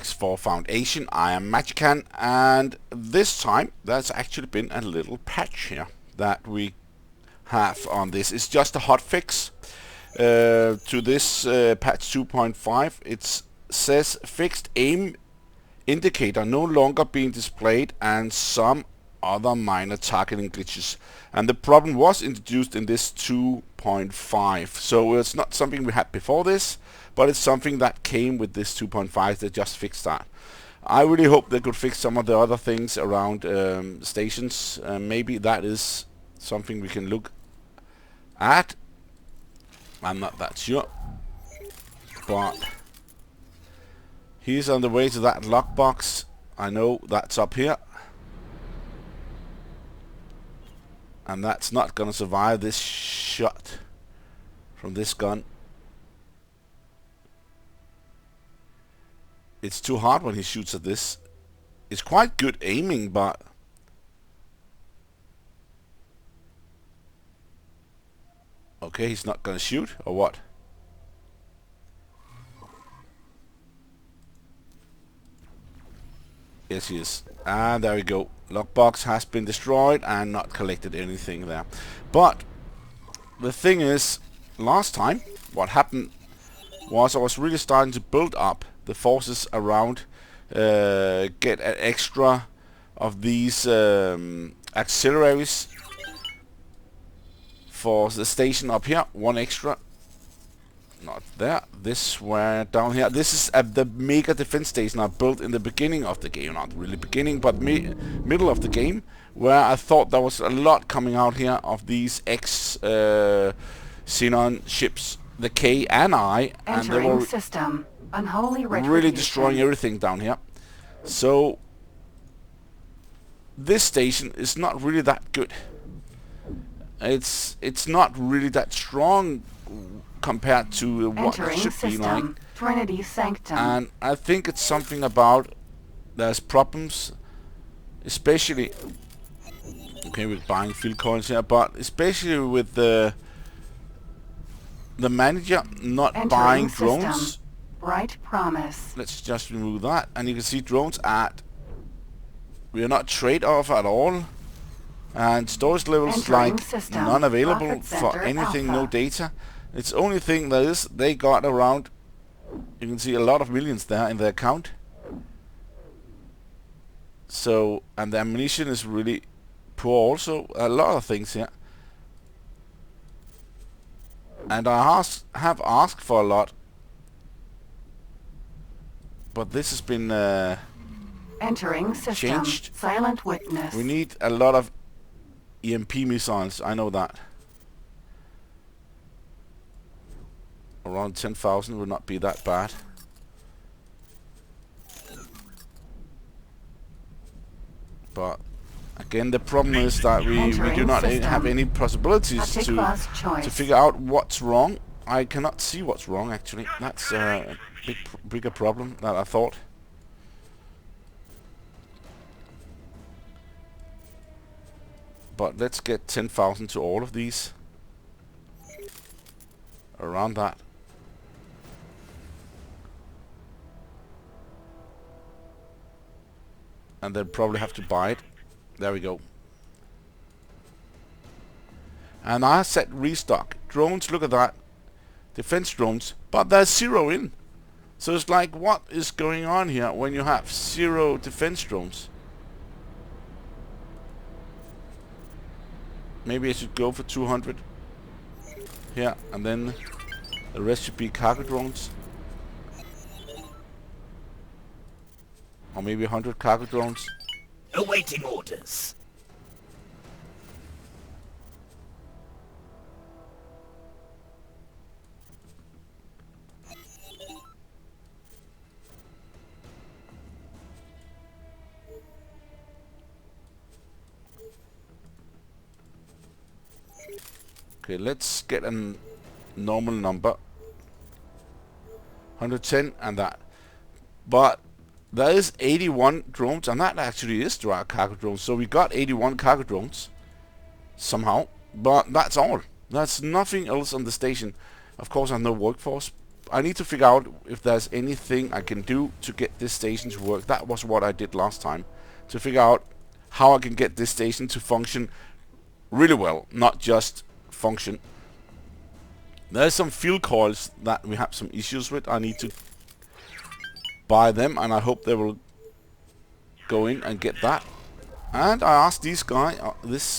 for Foundation. I am Magican, and this time there's actually been a little patch here that we have on this. It's just a hotfix to this patch 2.5. It says fixed aim indicator no longer being displayed and some other minor targeting glitches. And the problem was introduced in this 2.5. So it's not something we had before this, but it's something that came with this 2.5. They just fixed that. I really hope they could fix some of the other things around stations. Maybe that is something we can look at. I'm not that sure. But he's on the way to that lockbox. I know that's up here. And that's not gonna survive this shot from this gun. It's too hard when he shoots at this. It's quite good aiming, but okay, he's not gonna shoot, or what? Yes, he is. And there we go. Lockbox has been destroyed and not collected anything there. But the thing is, last time what happened was I was really starting to build up the forces around, get an extra of these auxiliaries for the station up here. One extra. Not there. This one down here. This is the mega defense station I built in the beginning of the game. Not really beginning, but middle of the game, where I thought there was a lot coming out here of these Xenon ships, the K and I, and they were system. Unholy really destroying everything down here. So this station is not really that good. It's not really that strong compared to what it should be like. Trinity Sanctum. And I think it's something about there's problems, especially okay with buying field coins here, but especially with the manager not buying drones. Right promise. Let's just remove that, and you can see drones we are not trade off at all, and storage levels like none available for anything, no data. It's only thing that is they got around, you can see a lot of millions there in their account. So, and the ammunition is really poor also, a lot of things here. And I have asked for a lot, but this has been entering system. Changed. Silent witness. We need a lot of EMP missiles, I know that. Around 10,000 would not be that bad. But again, the problem is that we do not have any possibilities to figure out what's wrong. I cannot see what's wrong actually. That's a bigger problem than I thought. But let's get 10,000 to all of these. Around that. And then probably have to buy it. There we go. And I said restock. Drones, look at that. Defense drones. But there's 0 in. So it's like, what is going on here when you have 0 defense drones? Maybe I should go for 200 here, and then the rest should be cargo drones. Or maybe 100 cargo drones. Awaiting orders. Okay, let's get a normal number. 110 and that. But there is 81 drones, and that actually is cargo drones. So we got 81 cargo drones somehow, but that's all. There's nothing else on the station. Of course, I have no workforce, I need to figure out if there's anything I can do to get this station to work. That was what I did last time, to figure out how I can get this station to function really well, not just function. There's some fuel coils that we have some issues with. I need to buy them, and I hope they will go in and get that. And I asked this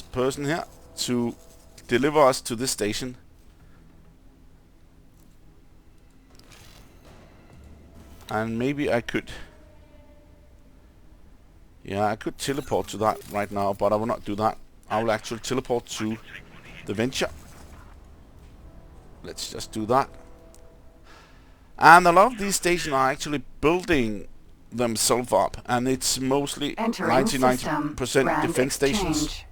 person here, to deliver us to this station. And maybe I could... Yeah, I could teleport to that right now, but I will not do that. I will actually teleport to the Venture. Let's just do that. And a lot of these stations are actually building themselves up, and it's mostly 99% defense stations.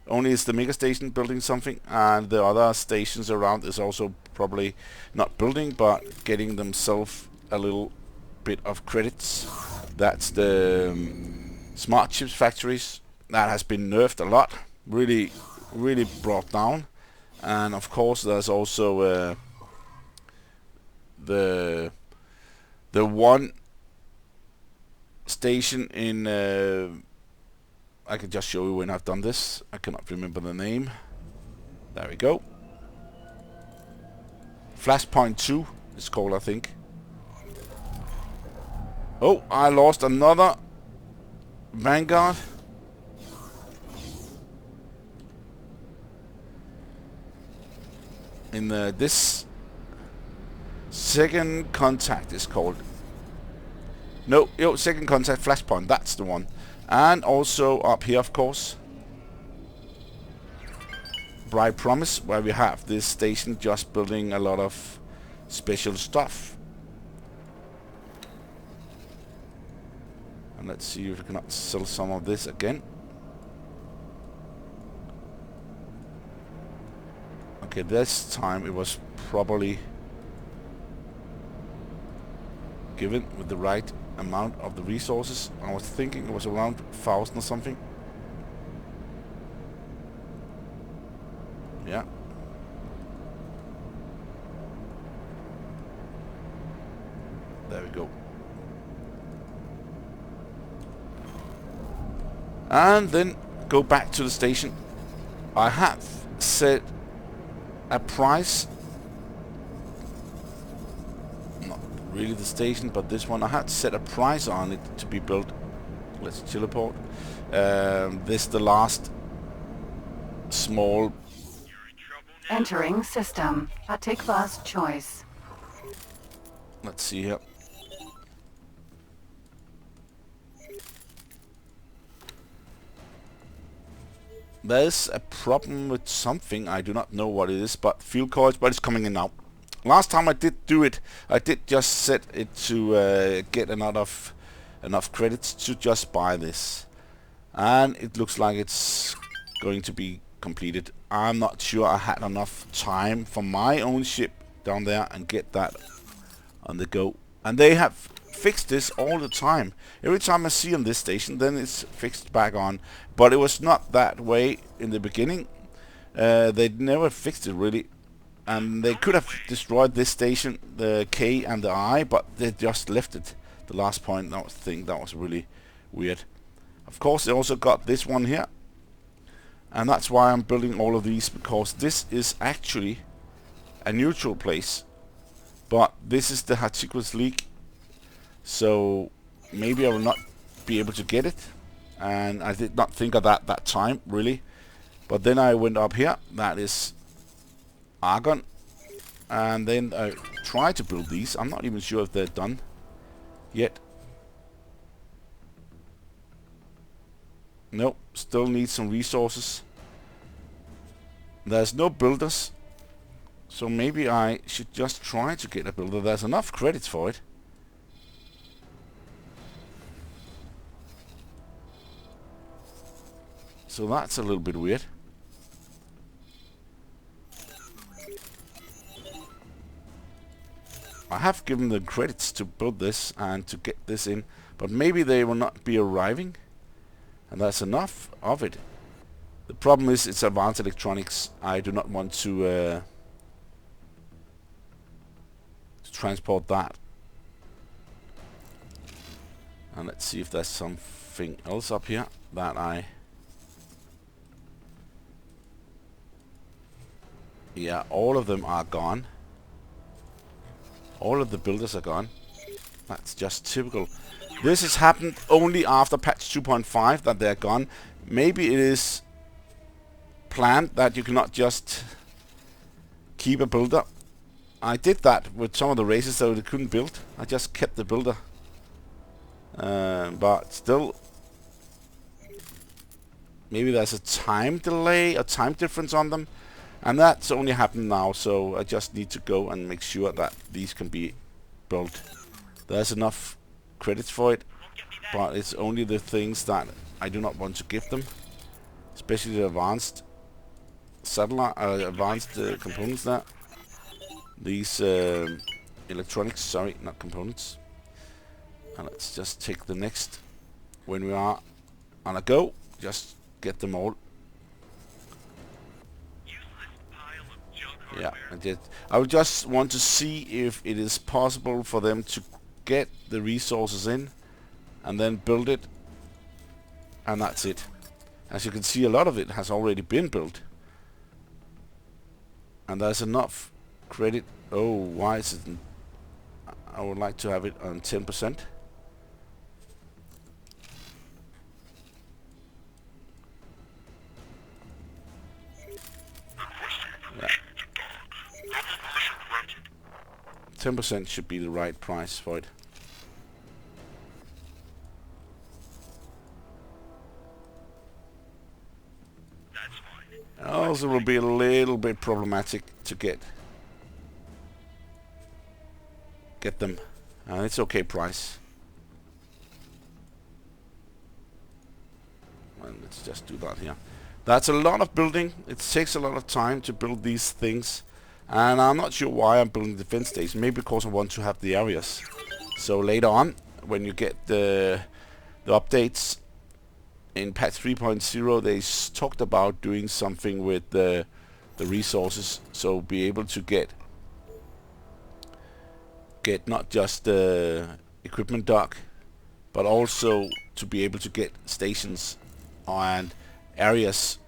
Only is the mega station building something, and the other stations around is also probably not building, but getting themselves a little bit of credits. That's the smart chips factories. That has been nerfed a lot, really brought down. And of course there's also the one station in I can just show you when I've done this. I cannot remember the name. There we go. Flashpoint 2 it's called, I think. Oh, I lost another Vanguard. In this second contact is called. No, second contact Flashpoint, that's the one. And also up here, of course, Bright Promise, where we have this station just building a lot of special stuff. And let's see if we cannot sell some of this again. Okay, this time it was probably given with the right amount of the resources. I was thinking it was around 1,000 or something. Yeah. There we go. And then go back to the station. I have set a price, not really the station, but this one, I had set a price on it to be built. Let's teleport. This the last small. Entering system. Patikva's choice. Let's see here. There's a problem with something, I do not know what it is, but fuel coils, but it's coming in now. Last time I did do it, I did just set it to get enough credits to just buy this. And it looks like it's going to be completed. I'm not sure I had enough time for my own ship down there and get that on the go. And they have fixed this all the time. Every time I see on this station, then it's fixed back on. But it was not that way in the beginning. They never fixed it really. And they could have destroyed this station, the K and the I, but they just left it. The last point, I think that was really weird. Of course, they also got this one here. And that's why I'm building all of these, because this is actually a neutral place. But this is the Hatchicus leak. So maybe I will not be able to get it. And I did not think of that time, really. But then I went up here. That is Argon. And then I tried to build these. I'm not even sure if they're done yet. Nope, still need some resources. There's no builders. So maybe I should just try to get a builder. There's enough credits for it. So that's a little bit weird. I have given them credits to build this and to get this in, but maybe they will not be arriving. And that's enough of it. The problem is it's advanced electronics. I do not want to transport that. And let's see if there's something else up here that I... Yeah, all of them are gone. All of the builders are gone. That's just typical. This has happened only after patch 2.5 that they're gone. Maybe it is planned that you cannot just keep a builder. I did that with some of the races so they couldn't build. I just kept the builder. But still, maybe there's a time delay, a time difference on them. And that's only happened now, so I just need to go and make sure that these can be built. There's enough credits for it, but it's only the things that I do not want to give them. Especially the advanced satellite, advanced components there. These electronics, sorry, not components. And let's just take the next. When we are on a go, just get them all. Yeah, I did. I would just want to see if it is possible for them to get the resources in and then build it, and that's it. As you can see, a lot of it has already been built, and there's enough credit. Oh, why is it? I would like to have it on 10%. Yeah. 10% should be the right price for it. Also will be a little bit problematic to get them. It's okay price. And let's just do that here. That's a lot of building. It takes a lot of time to build these things. And I'm not sure why I'm building the defense station. Maybe because I want to have the areas. So later on, when you get the updates in patch 3.0, they talked about doing something with the resources. So be able to get not just the equipment dock, but also to be able to get stations and areas,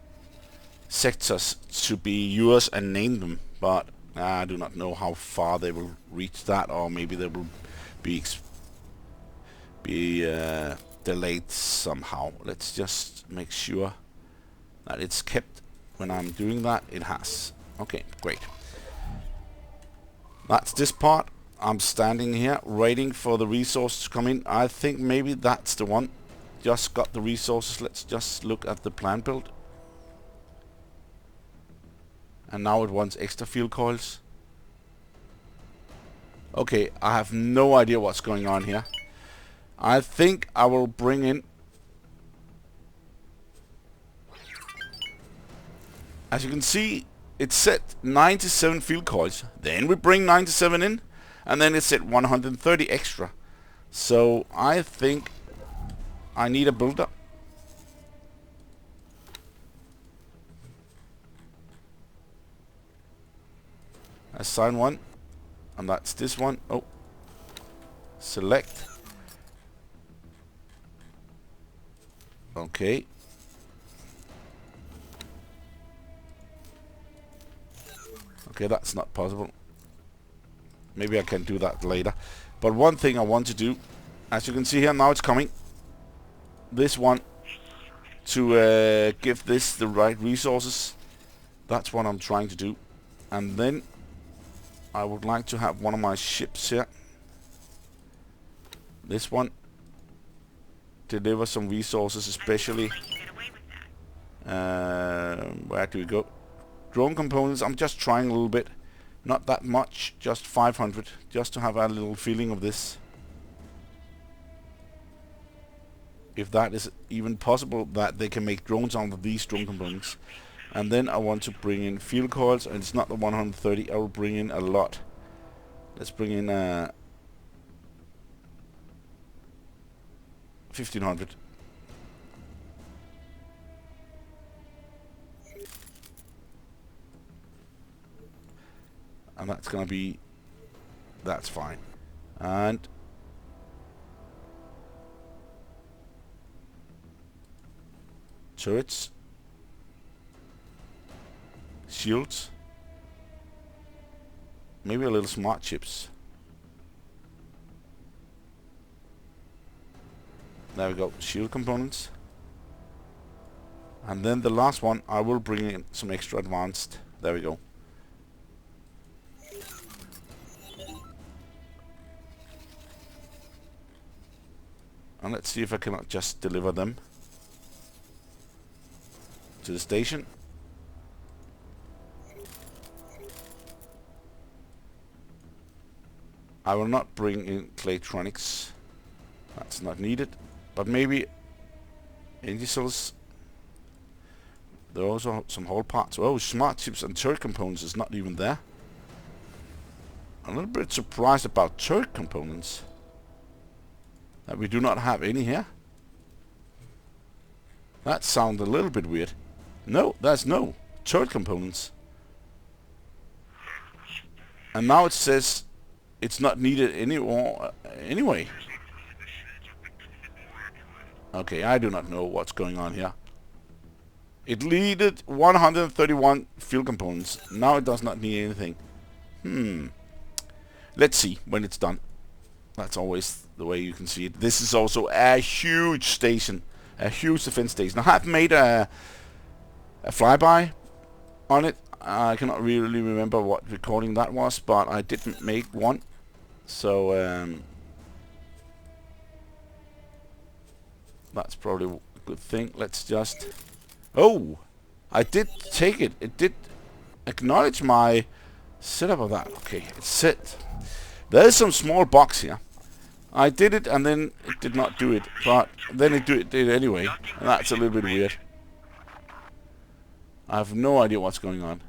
sectors to be yours and name them. But I do not know how far they will reach that, or maybe they will be delayed somehow. Let's just make sure that it's kept. When I'm doing that, it has. Okay, great. That's this part. I'm standing here waiting for the resources to come in. I think maybe that's the one. Just got the resources. Let's just look at the plan build. And now it wants extra fuel coils. Okay, I have no idea what's going on here. I think I will bring in... As you can see, it said 97 fuel coils. Then we bring 97 in. And then it said 130 extra. So I think I need a builder. Assign one. And that's this one. Oh. Select. Okay. Okay, that's not possible. Maybe I can do that later. But one thing I want to do, as you can see here, now it's coming. This one, to give this the right resources. That's what I'm trying to do. And then I would like to have one of my ships here. This one. Deliver some resources, especially. Where do we go? Drone components, I'm just trying a little bit. Not that much, just 500, just to have a little feeling of this. If that is even possible, that they can make drones out of these drone components. And then I want to bring in fuel coils, and it's not the 130, I will bring in a lot. Let's bring in 1500. And that's gonna be That's fine. And turrets, shields, maybe a little smart chips. There we go, shield components. And then the last one, I will bring in some extra advanced. There we go. And let's see if I cannot just deliver them to the station. I will not bring in Claytronics. That's not needed. But maybe Indicells. There are also some whole parts. Oh, smart chips and turret components is not even there. I'm a little bit surprised about turret components. That we do not have any here. That sounds a little bit weird. No, there's no turret components. And now it says it's not needed anymore anyway. Okay, I do not know what's going on here. It needed 131 fuel components. Now it does not need anything. Let's see when it's done. That's always the way you can see it. This is also a huge station. A huge defense station. I have made a flyby on it. I cannot really remember what recording that was, but I didn't make one. So, that's probably a good thing. Let's just... Oh! I did take it. It did acknowledge my setup of that. Okay, it's set. There is some small box here. I did it and then it did not do it, but then it did it anyway, and that's a little bit weird. I have no idea what's going on.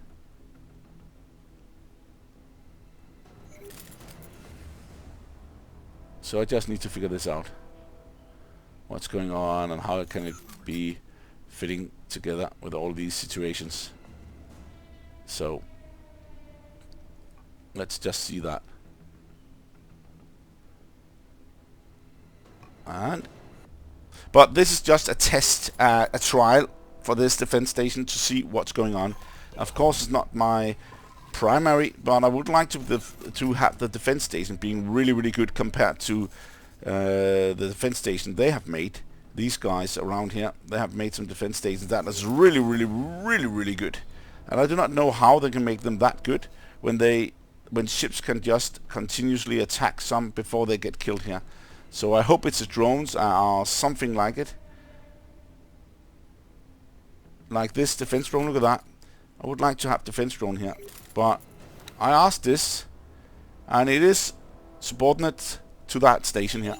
So I just need to figure this out. What's going on and how can it be fitting together with all these situations. So let's just see that. But this is just a test, a trial for this defense station to see what's going on. Of course, it's not my primary, but I would like to have the defense station being really, really good compared to the defense station they have made. These guys around here, they have made some defense stations that is really, really, really, really good. And I do not know how they can make them that good when ships can just continuously attack some before they get killed here. So I hope it's a drones or something like it. Like this defense drone, look at that. I would like to have defense drone here. But I asked this, and it is subordinate to that station here.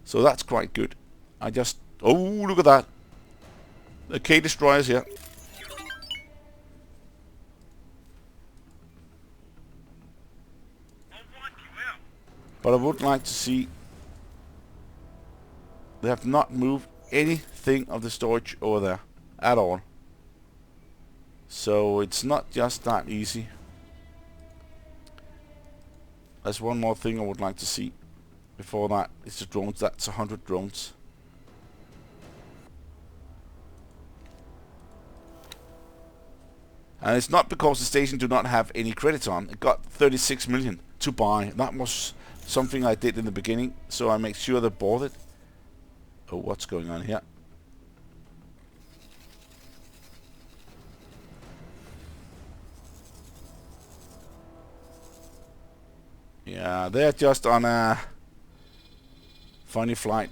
So that's quite good. I just... Oh, look at that. The K-destroyers here. But I would like to see... They have not moved anything of the storage over there at all. So it's not just that easy. There's one more thing I would like to see. Before that, it's the drones. That's 100 drones. And it's not because the station do not have any credits on. It got 36 million to buy. That was something I did in the beginning, so I make sure they bought it. Oh, what's going on here? Yeah, they're just on a funny flight.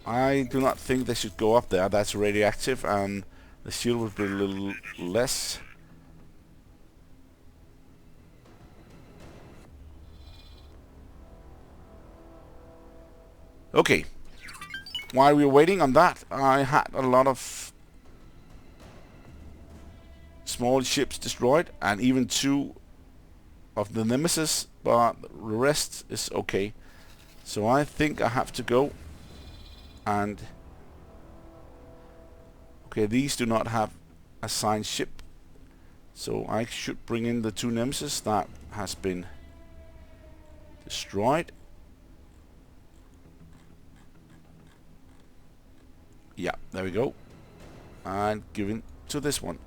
I do not think they should go up there. That's radioactive, and the shield would be a little less. Okay. While we were waiting on that, I had a lot of small ships destroyed, and even 2 of the Nemesis, but the rest is okay. So I think I have to go and... Okay, these do not have a assigned ship. So I should bring in the 2 Nemesis that has been Destroyed. Yeah, there we go. And given to this one.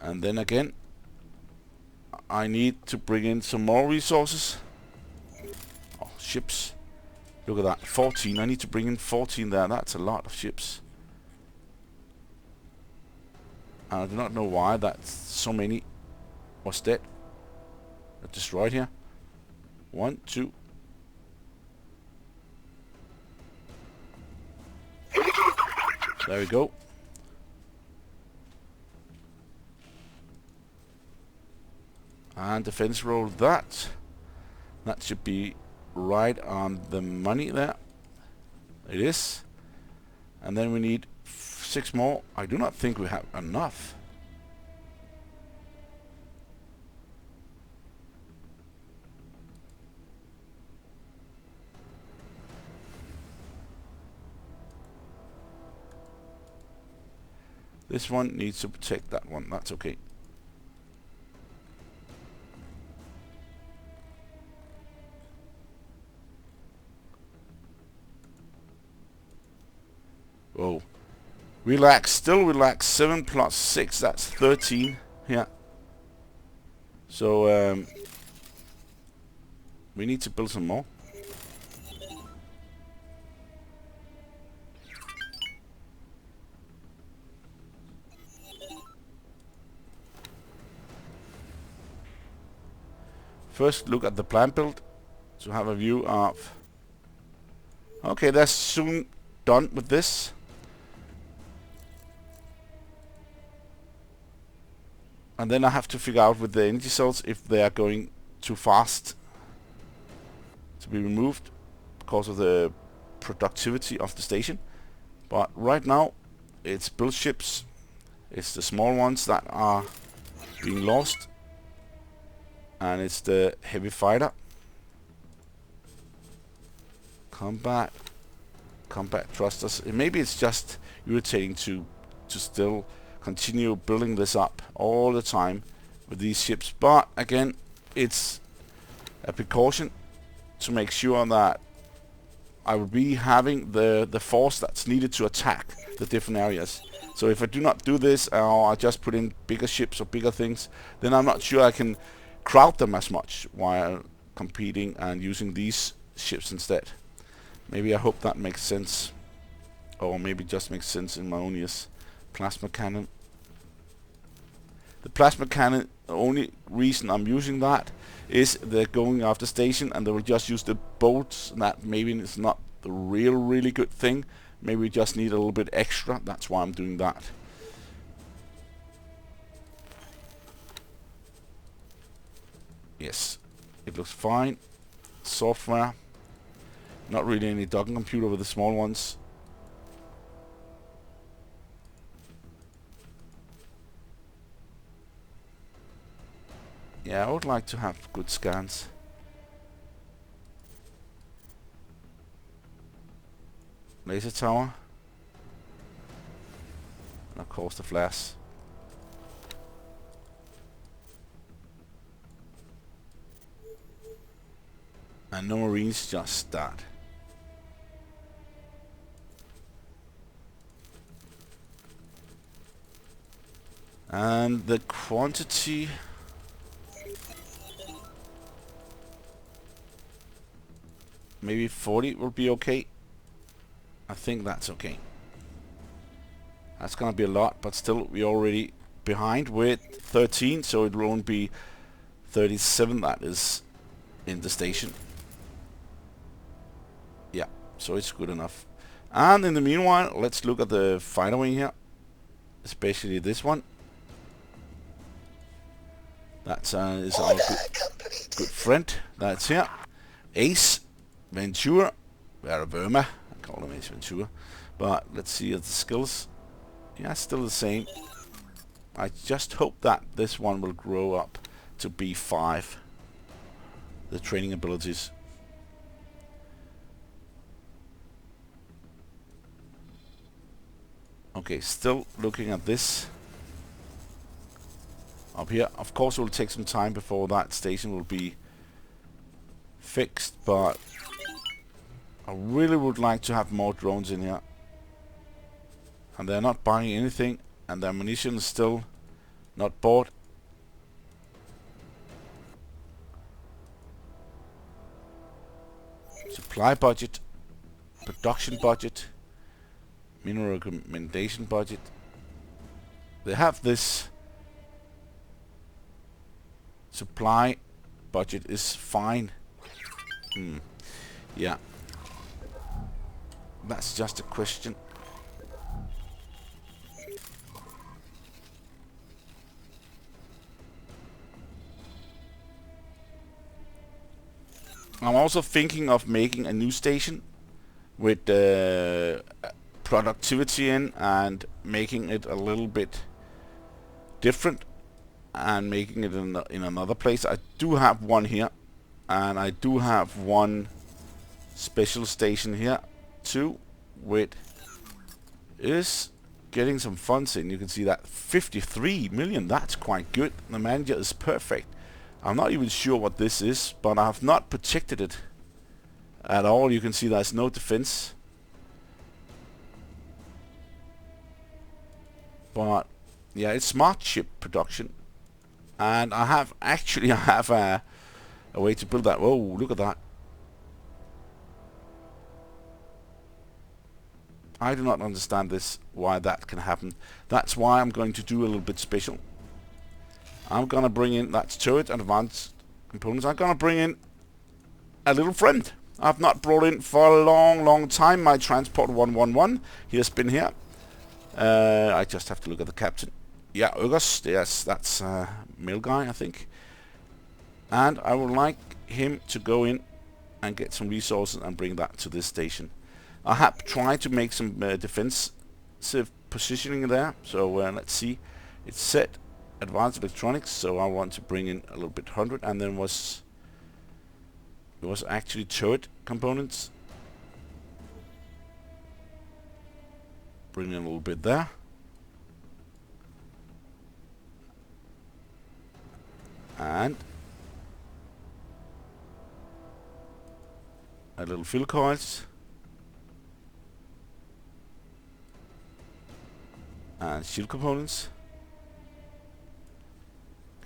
And then again, I need to bring in some more resources. Oh, ships. Look at that, 14. I need to bring in 14 there. That's a lot of ships. And I do not know why that's so many was dead. Destroyed here. 1, 2. There we go. And defense roll that. That should be right on the money there. It is. And then we need 6 more. I do not think we have enough. This one needs to protect that one. That's okay. Oh, relax, still relax. 7 plus 6, that's 13 here. So we need to build some more. First look at the plan build to have a view of. Okay, that's soon done with this. And then I have to figure out with the energy cells if they are going too fast to be removed because of the productivity of the station. But right now it's build ships. It's the small ones that are being lost. And it's the heavy fighter. Combat trust us. Maybe it's just irritating to still continue building this up all the time with these ships, but again, it's a precaution to make sure that I will be having the force that's needed to attack the different areas. So if I do not do this, or I just put in bigger ships or bigger things, then I'm not sure I can crowd them as much while competing and using these ships instead. Maybe I hope that makes sense, or maybe just makes sense in my own ears. Plasma cannon. The plasma cannon, the only reason I'm using that is they're going after station and they will just use the bolts. That maybe is not the really good thing. Maybe we just need a little bit extra. That's why I'm doing that. Yes, it looks fine. Software. Not really any docking computer with the small ones. Yeah, I would like to have good scans. Laser tower. And of course the flash. And no marines, just start. And the quantity. Maybe 40 will be okay. I think that's okay. That's gonna be a lot, but still we're already behind with 13, so it will only be 37 that is in the station. Yeah, so it's good enough. And in the meanwhile, let's look at the fighter wing here, especially this one. That is our good friend. That's here. Ace Ventura. Verma. I call him Ace Ventura. But let's see the skills. Yeah, still the same. I just hope that this one will grow up to B5. The training abilities. Okay, still looking at this. up here. Of course, it will take some time before that station will be fixed, but I really would like to have more drones in here. And they're not buying anything, and the ammunition is still not bought. Supply budget, production budget, mineral recommendation budget. They have this supply budget is fine. Yeah. That's just a question. I'm also thinking of making a new station with productivity in and making it a little bit different and making it in another place. I do have one here, and I do have one special station here too, which is getting some funds in. You can see that 53 million, that's quite good. The manager is perfect. I'm not even sure what this is, but I have not protected it at all. You can see there's no defense. But yeah, it's smart chip production. And I have a way to build that. Whoa, look at that. I do not understand this, why that can happen. That's why I'm going to do a little bit special. I'm gonna bring in, that's turret and advanced components. I'm gonna bring in a little friend I've not brought in for a long time. My transport 111. He has been here. I just have to look at the captain. Yeah, August. Yes, that's male guy, I think. And I would like him to go in and get some resources and bring that to this station. I have tried to make some defensive positioning there. So let's see. It's set advanced electronics, so I want to bring in a little bit 100, and then it was actually turret components. Bring in a little bit there. And a little fill coils. And shield components.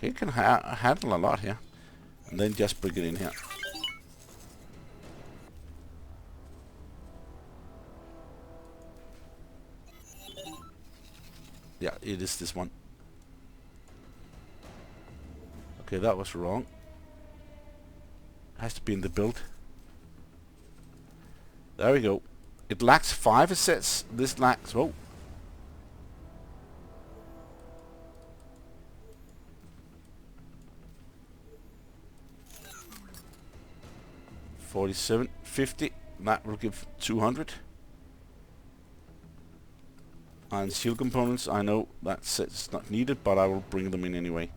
He can handle a lot here. And then just bring it in here. Yeah, it is this one. Okay, that was wrong. Has to be in the build. There we go. It lacks 5, it says. This lacks... Whoa. $47.50. That will give 200. And shield components, I know that's it's not needed, but I will bring them in anyway.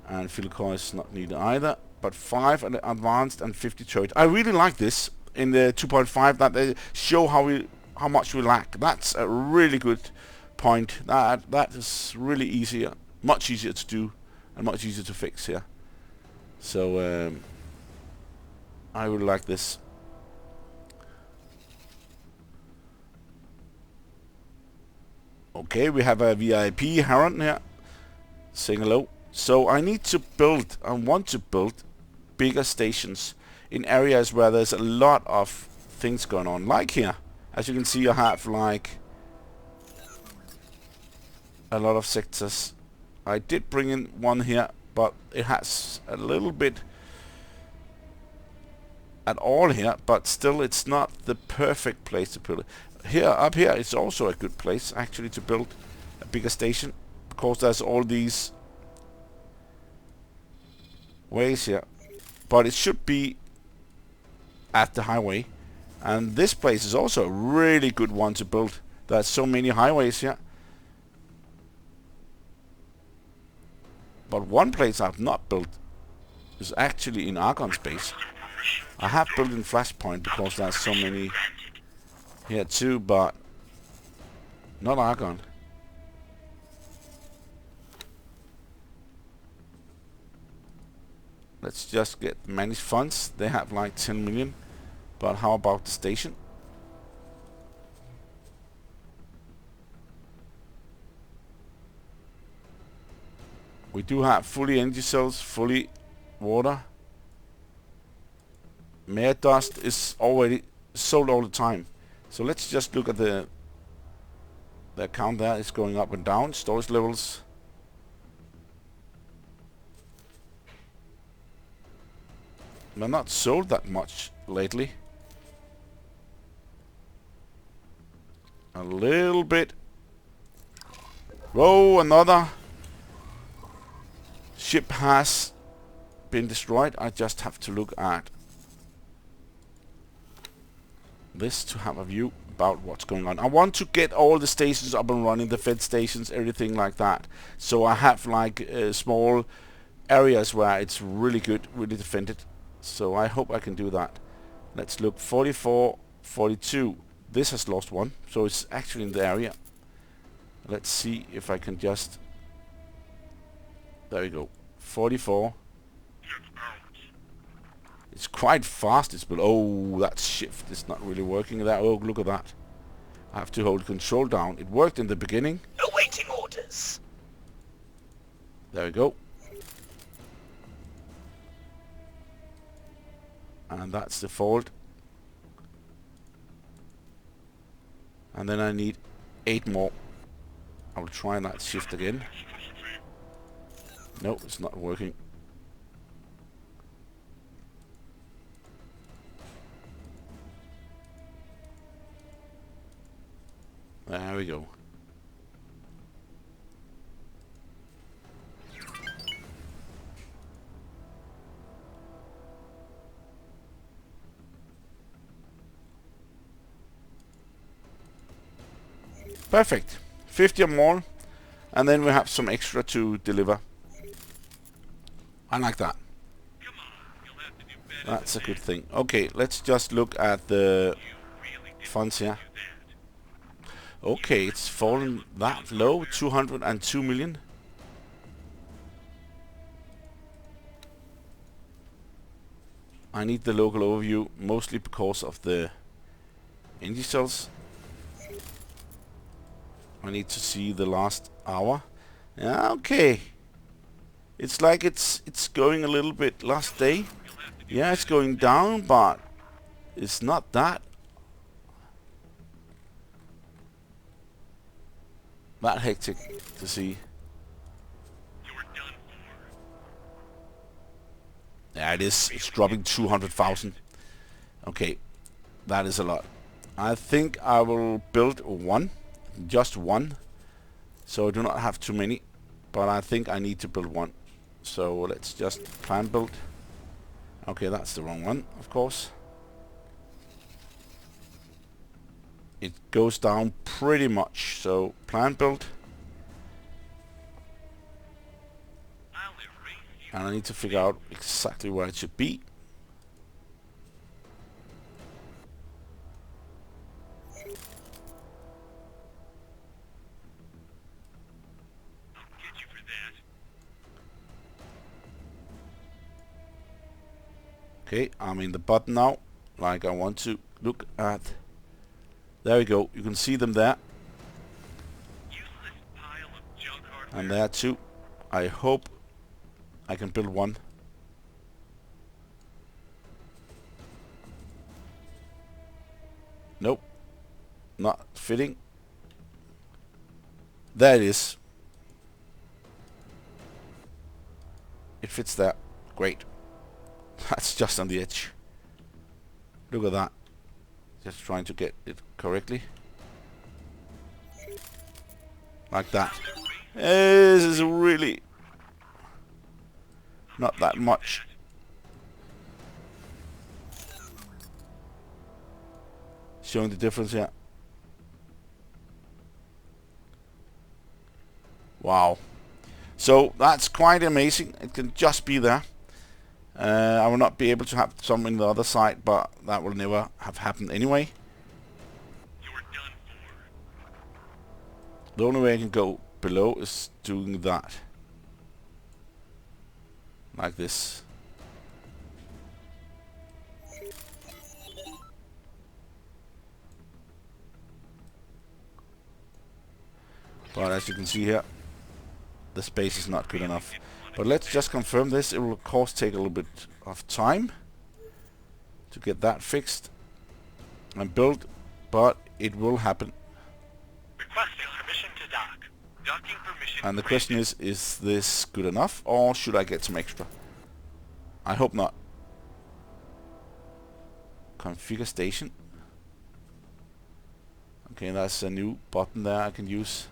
And fill coils not needed either. But 5 advanced and 50 turret. I really like this in the 2.5 that they show how much we lack. That's a really good point. That is really easier, much easier to do, and much easier to fix here. So I really like this. Okay, we have a VIP Heron here saying hello. So I need to build, I want to build bigger stations in areas where there's a lot of things going on. Like here, as you can see, I have like a lot of sectors. I did bring in one here, but it has a little bit at all here, but still it's not the perfect place to put it. Here, up here, it's also a good place actually to build a bigger station, because there's all these ways here, but it should be at the highway. And this place is also a really good one to build. There's so many highways here. But one place I've not built is actually in Argon space. I have built in Flashpoint because there's so many here too, but not Argon. Let's just get manage funds. They have like 10 million. But how about the station? We do have fully energy cells, fully water. Mare dust is already sold all the time. So let's just look at the account there. It's going up and down. Storage levels. They're not sold that much lately. A little bit. Whoa, another ship has been destroyed. I just have to look at this to have a view about what's going on. I want to get all the stations up and running, the fed stations, everything like that. So I have like small areas where it's really good, really defended. So I hope I can do that. Let's look. 44, 42. This has lost one, so it's actually in the area. Let's see if I can just... There we go. 44. It's quite fast. It's oh, that shift is not really working there. Oh, look at that. I have to hold control down. It worked in the beginning. Awaiting orders. There we go. And that's the fault. And then I need 8 more. I will try that shift again. No, it's not working. There we go. Perfect. 50 or more. And then we have some extra to deliver. I like that. That's a good thing. Okay, let's just look at the funds here. Okay, it's fallen that low. 202 million. I need the local overview, mostly because of the energy cells. I need to see the last hour. Yeah, okay. It's like it's going a little bit last day. Yeah, it's going down, but it's not that hectic to see. Yeah, it is. It's dropping 200,000. Okay, that is a lot. I think I will build one. Just one, so I do not have too many, but I think I need to build one. So let's just plan build. Okay, that's the wrong one, of course. It goes down pretty much, so plan build. And I need to figure out exactly where it should be. Okay, I'm in the button now, like I want to look at. There we go, you can see them there. And there too. I hope I can build one. Nope, not fitting. There it is. It fits there, great. That's just on the edge. Look at that. Just trying to get it correctly. Like that. This is really not that much. Showing the difference here. Wow. So that's quite amazing. It can just be there. I will not be able to have some in the other side, but that will never have happened anyway. The only way I can go below is doing that. Like this. But as you can see here, the space is not good enough. But let's just confirm this. It will of course take a little bit of time to get that fixed and built, but it will happen. Requesting permission to dock. Docking permission. And the question is this good enough, or should I get some extra? I hope not. Configure station. Okay, that's a new button there I can use.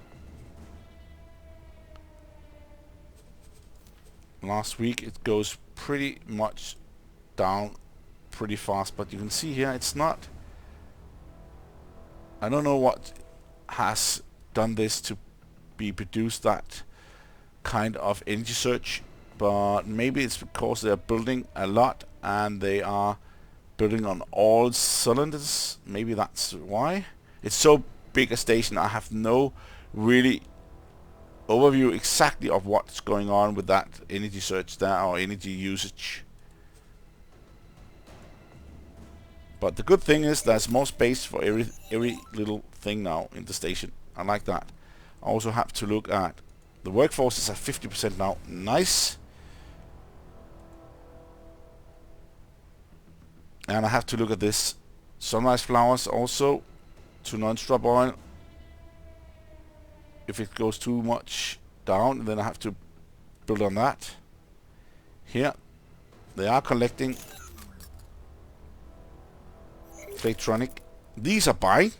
Last week it goes pretty much down pretty fast, but you can see here it's not. I don't know what has done this to be produced that kind of energy surge, but maybe it's because they're building a lot and they are building on all cylinders. Maybe that's why. It's so big a station, I have no really overview exactly of what's going on with that energy surge there, or energy usage. But the good thing is there's more space for every little thing now in the station. I like that. I also have to look at the workforce is at 50% now. Nice. And I have to look at this sunrise flowers also to non-strop oil. If it goes too much down, then I have to build on that. Here they are collecting Claytronic. These are buying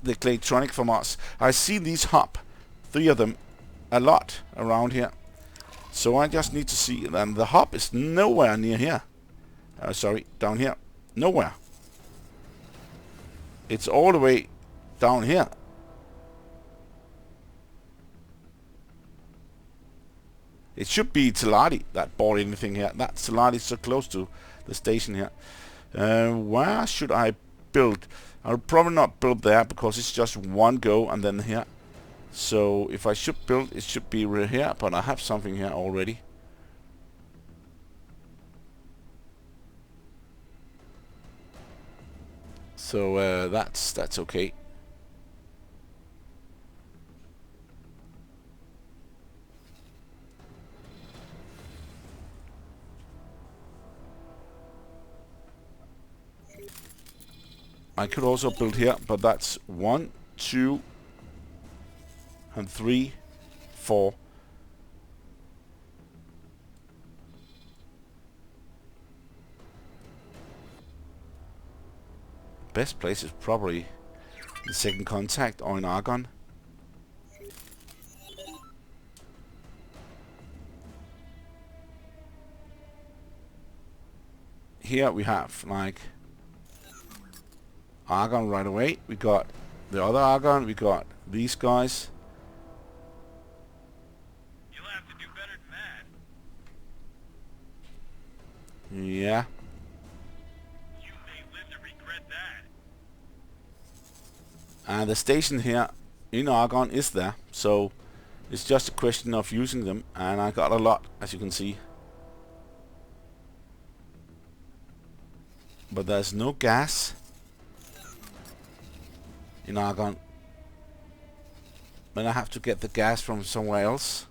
the Claytronic from us. I see these hop, 3 of them, a lot around here. So I just need to see, and the hop is nowhere near here. Sorry, down here. Nowhere. It's all the way down here. It should be Teladi that bought anything here. That Teladi is so close to the station here. Where should I build? I'll probably not build there because it's just one go and then here. So if I should build, it should be right here, but I have something here already. So that's okay. I could also build here, but that's 1, 2, and 3, 4. Best place is probably the second contact or in Argon. Here we have like Argon right away. We got the other Argon. We got these guys. You'll have to do better than that. Yeah. You may live to regret that. And the station here in Argon is there. So it's just a question of using them. And I got a lot, as you can see. But there's no gas in Argon. Then I have to get the gas from somewhere else.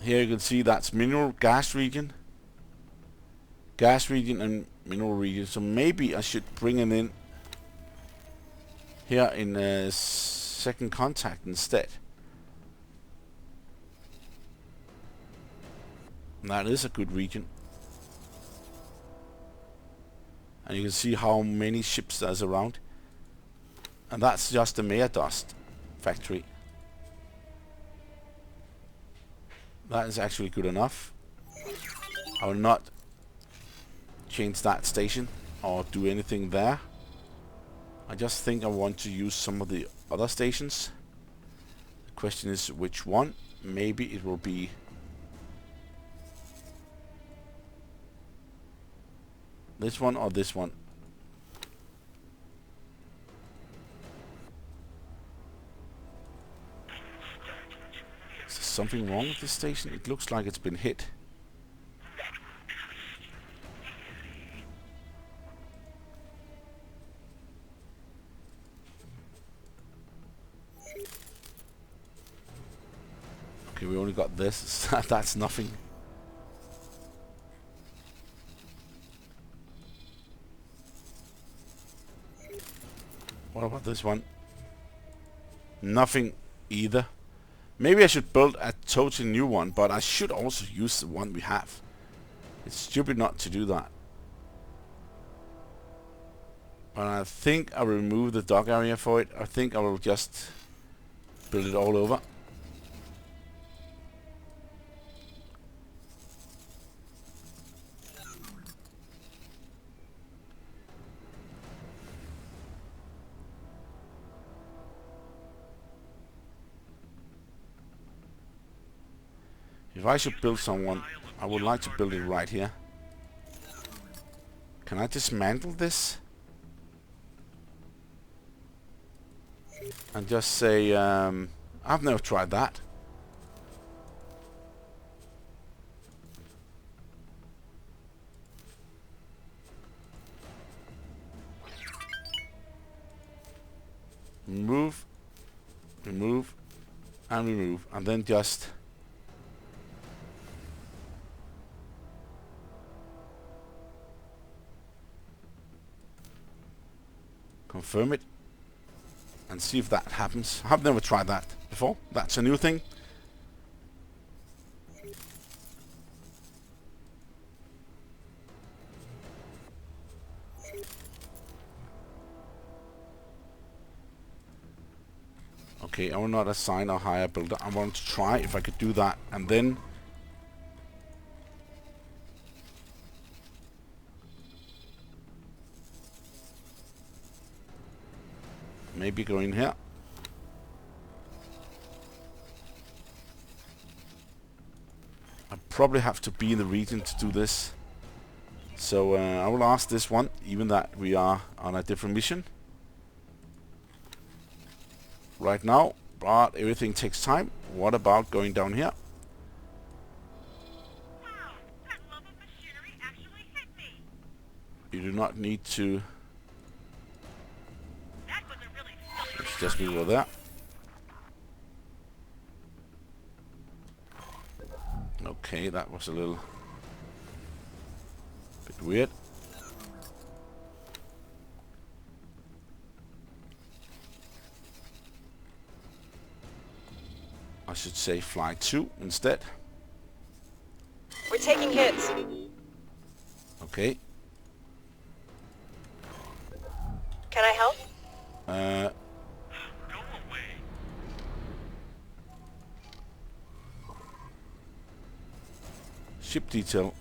Here you can see that's mineral gas region. Gas region and mineral region. So maybe I should bring it in here in second contact instead. And that is a good region. And you can see how many ships there's around. And that's just the Maya Dust factory. That is actually good enough. I will not change that station or do anything there. I just think I want to use some of the other stations. The question is which one. Maybe it will be this one or this one. Is there something wrong with this station? It looks like it's been hit. we only got this. That's nothing. What about this one? Nothing either. Maybe I should build a totally new one, but I should also use the one we have. It's stupid not to do that. But I think I will remove the dock area for it. I think I will just build it all over. If I should build someone, I would like to build it right here. Can I dismantle this? And just say, I've never tried that. Remove, remove, and remove, and then just confirm it and see if that happens. I've never tried that before. That's a new thing. Okay, I will not assign a higher builder. I want to try if I could do that, and then maybe go in here. I probably have to be in the region to do this. So I will ask this one, even that we are on a different mission right now, but everything takes time. What about going down here? Wow, that love of machinery actually hit me. You do not need to. That was a really silly Let's just move over there. Okay, that was a little bit weird. I should say fly 2 instead. We're taking hits. Okay. Can I help? Uh, Go away. ship detail.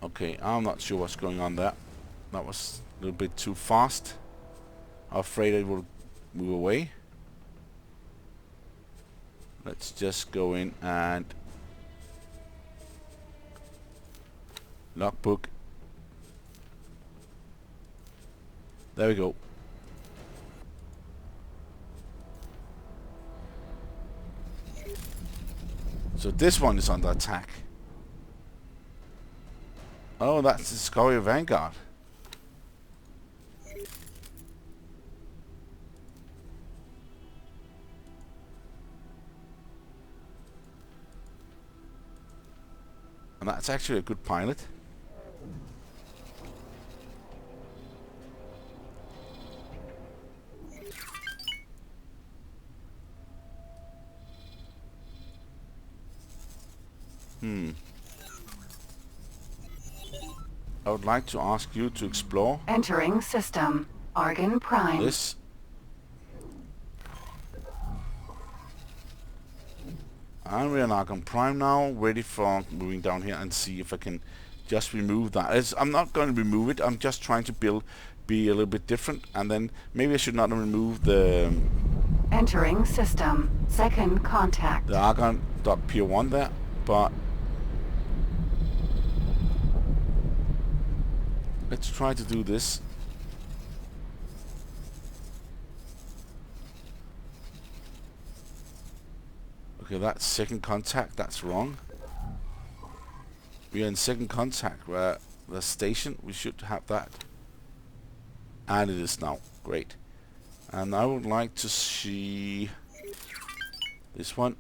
Okay, I'm not sure what's going on there. That was a little bit too fast. I'm afraid it will move away. Let's just go in and logbook. There we go. So this one is under attack. Oh, that's the Discovery Vanguard. And that's actually a good pilot. I would like to ask you to explore Entering system. Argon Prime. this. And we are now on Prime now, ready for moving down here and see if I can just remove that. I'm not going to remove it, I'm just trying to be a little bit different, and then maybe I should not remove the Entering system. Second contact. Argon.Pier1 there, but let's try to do this. Okay, that's second contact, that's wrong. We are in second contact where the station, we should have that. And it is now. Great. And I would like to see this one.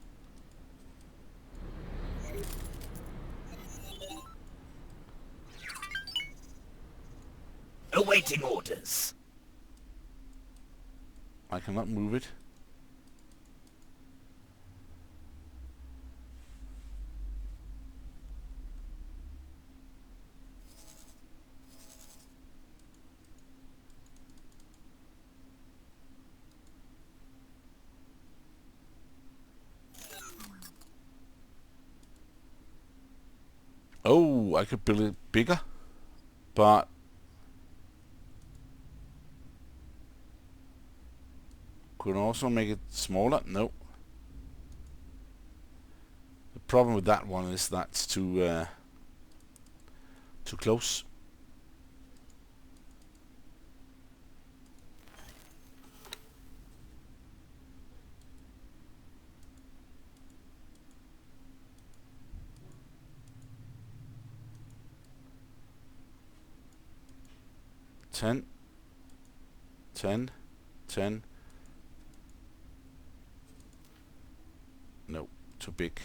Awaiting orders. I cannot move it. Oh, I could build it bigger, but could also make it smaller. No. The problem with that one is that's too close. Ten. 10. No, too big.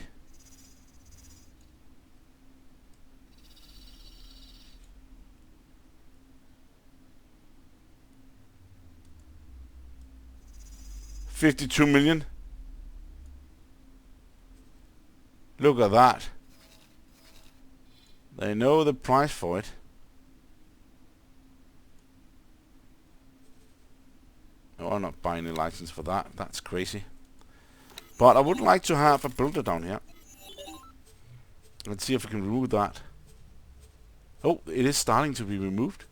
$52 million. Look at that. They know the price for it. No, I'm not buying a license for that. That's crazy. But I would like to have a builder down here. Let's see if we can remove that. Oh, it is starting to be removed.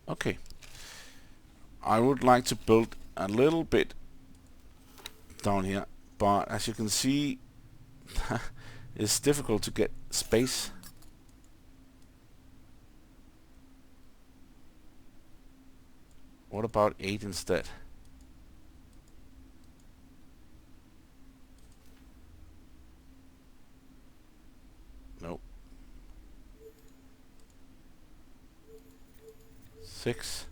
Okay. I would like to build a little bit down here, but as you can see, it's difficult to get space. What about 8 instead? Nope. 6.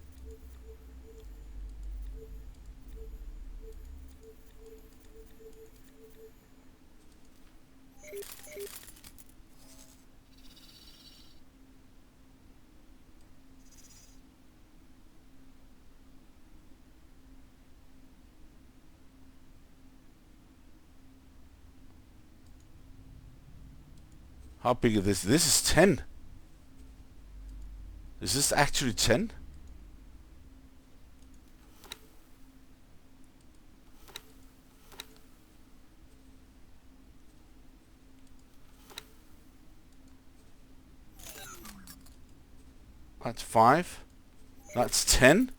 How big is this? This is 10. Is this actually 10? That's 5. That's 10.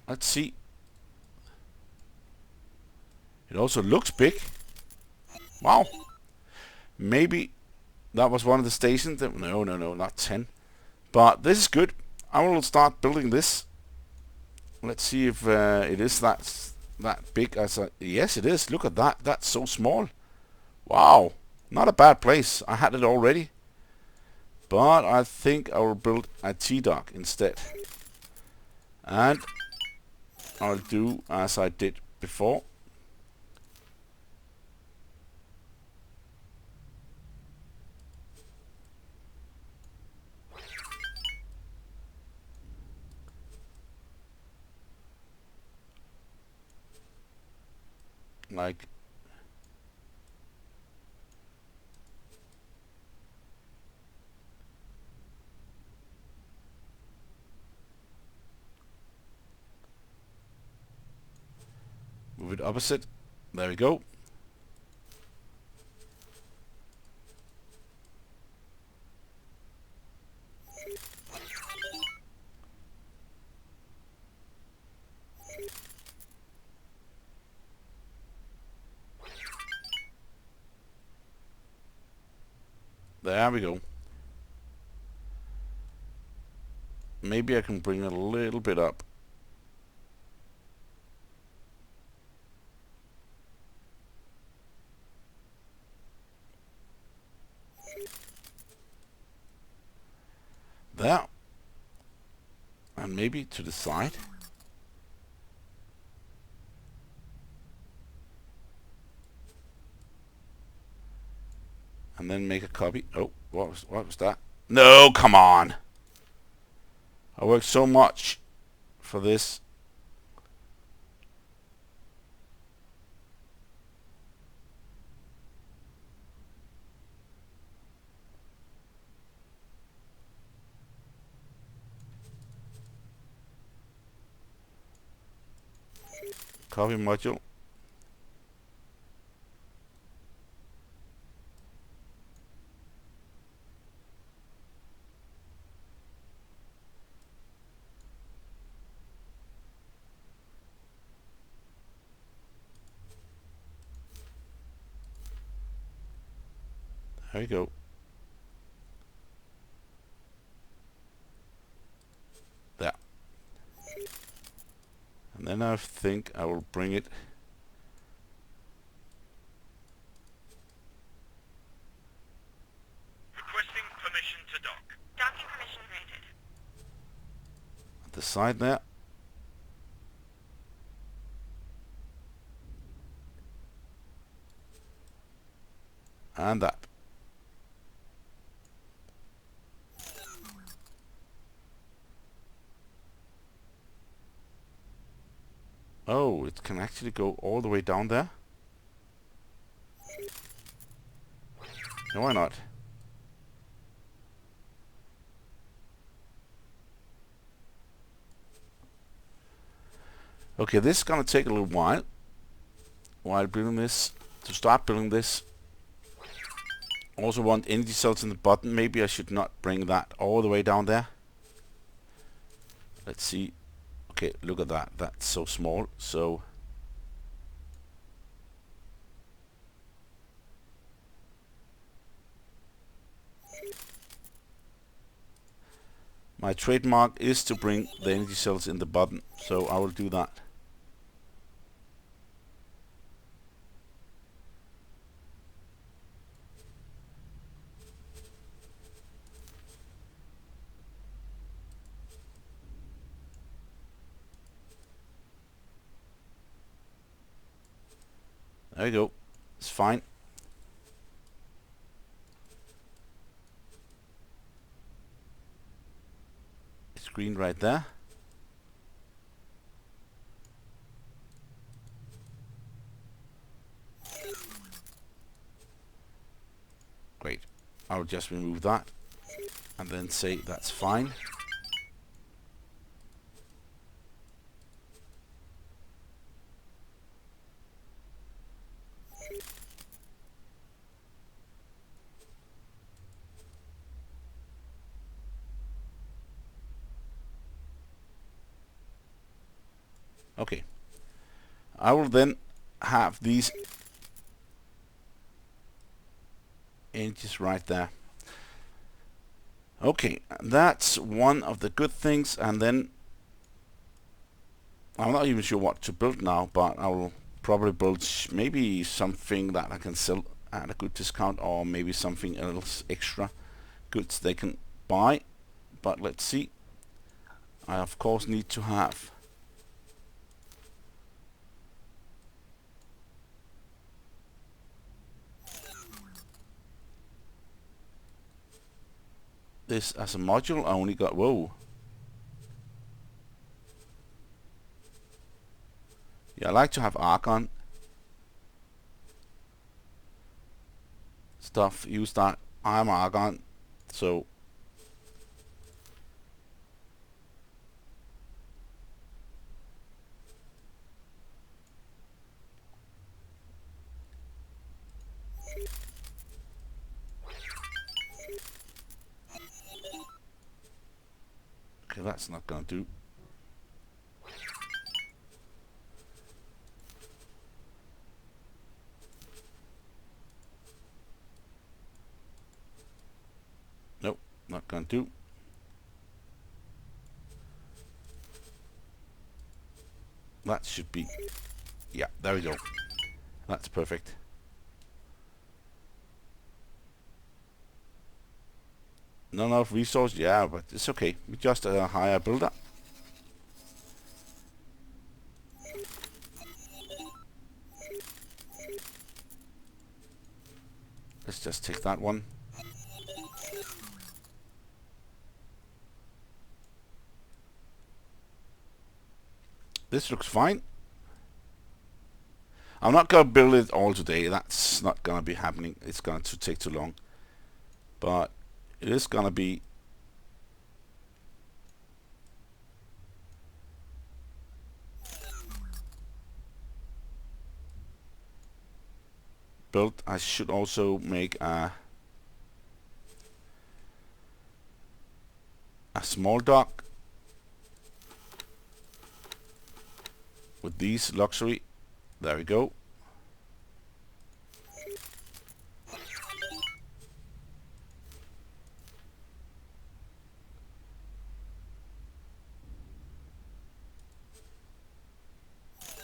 Let's see. It also looks big. Wow. Maybe that was one of the stations. No, not 10. But this is good. I will start building this. Let's see if it is that big as a... Yes, it is. Look at that. That's so small. Wow. Not a bad place. I had it already. But I think I will build a T-dock instead. And I'll do as I did before. Like move it opposite. There we go. There we go. Maybe I can bring it a little bit up. There. And maybe to the side. And then make a copy. Oh, what was that? No, come on! I worked so much for this. Copy module. There we go. There. And then I think I will bring it Requesting permission to dock. Docking permission granted. at the side there. And that. Oh, it can actually go all the way down there? No, why not? Okay, this is gonna take a little while building this. To start building this, also want energy cells in the bottom. Maybe I should not bring that all the way down there. Let's see. Okay, look at that. That's so small. So my trademark is to bring the energy cells in the bottom. So I will do that. There you go. It's fine. It's green right there. Great. I'll just remove that and then say that's fine. Okay. I will then have these edges right there. Okay, that's one of the good things, and then I'm not even sure what to build now, but I will probably build maybe something that I can sell at a good discount, or maybe something else extra goods they can buy. But let's see. I of course need to have this as a module. I only got, whoa. Yeah, I like to have argon stuff. Use that. I'm argon, so okay, that's not gonna do. Not gonna do. That should be, yeah, there we go. That's perfect. Not enough resource, yeah, but it's okay. We just hire a builder. Let's just take that one. This looks fine. I'm not gonna build it all today. That's not gonna be happening. It's going to take too long. But it is gonna be built. I should also make a small dock with these luxury. There we go.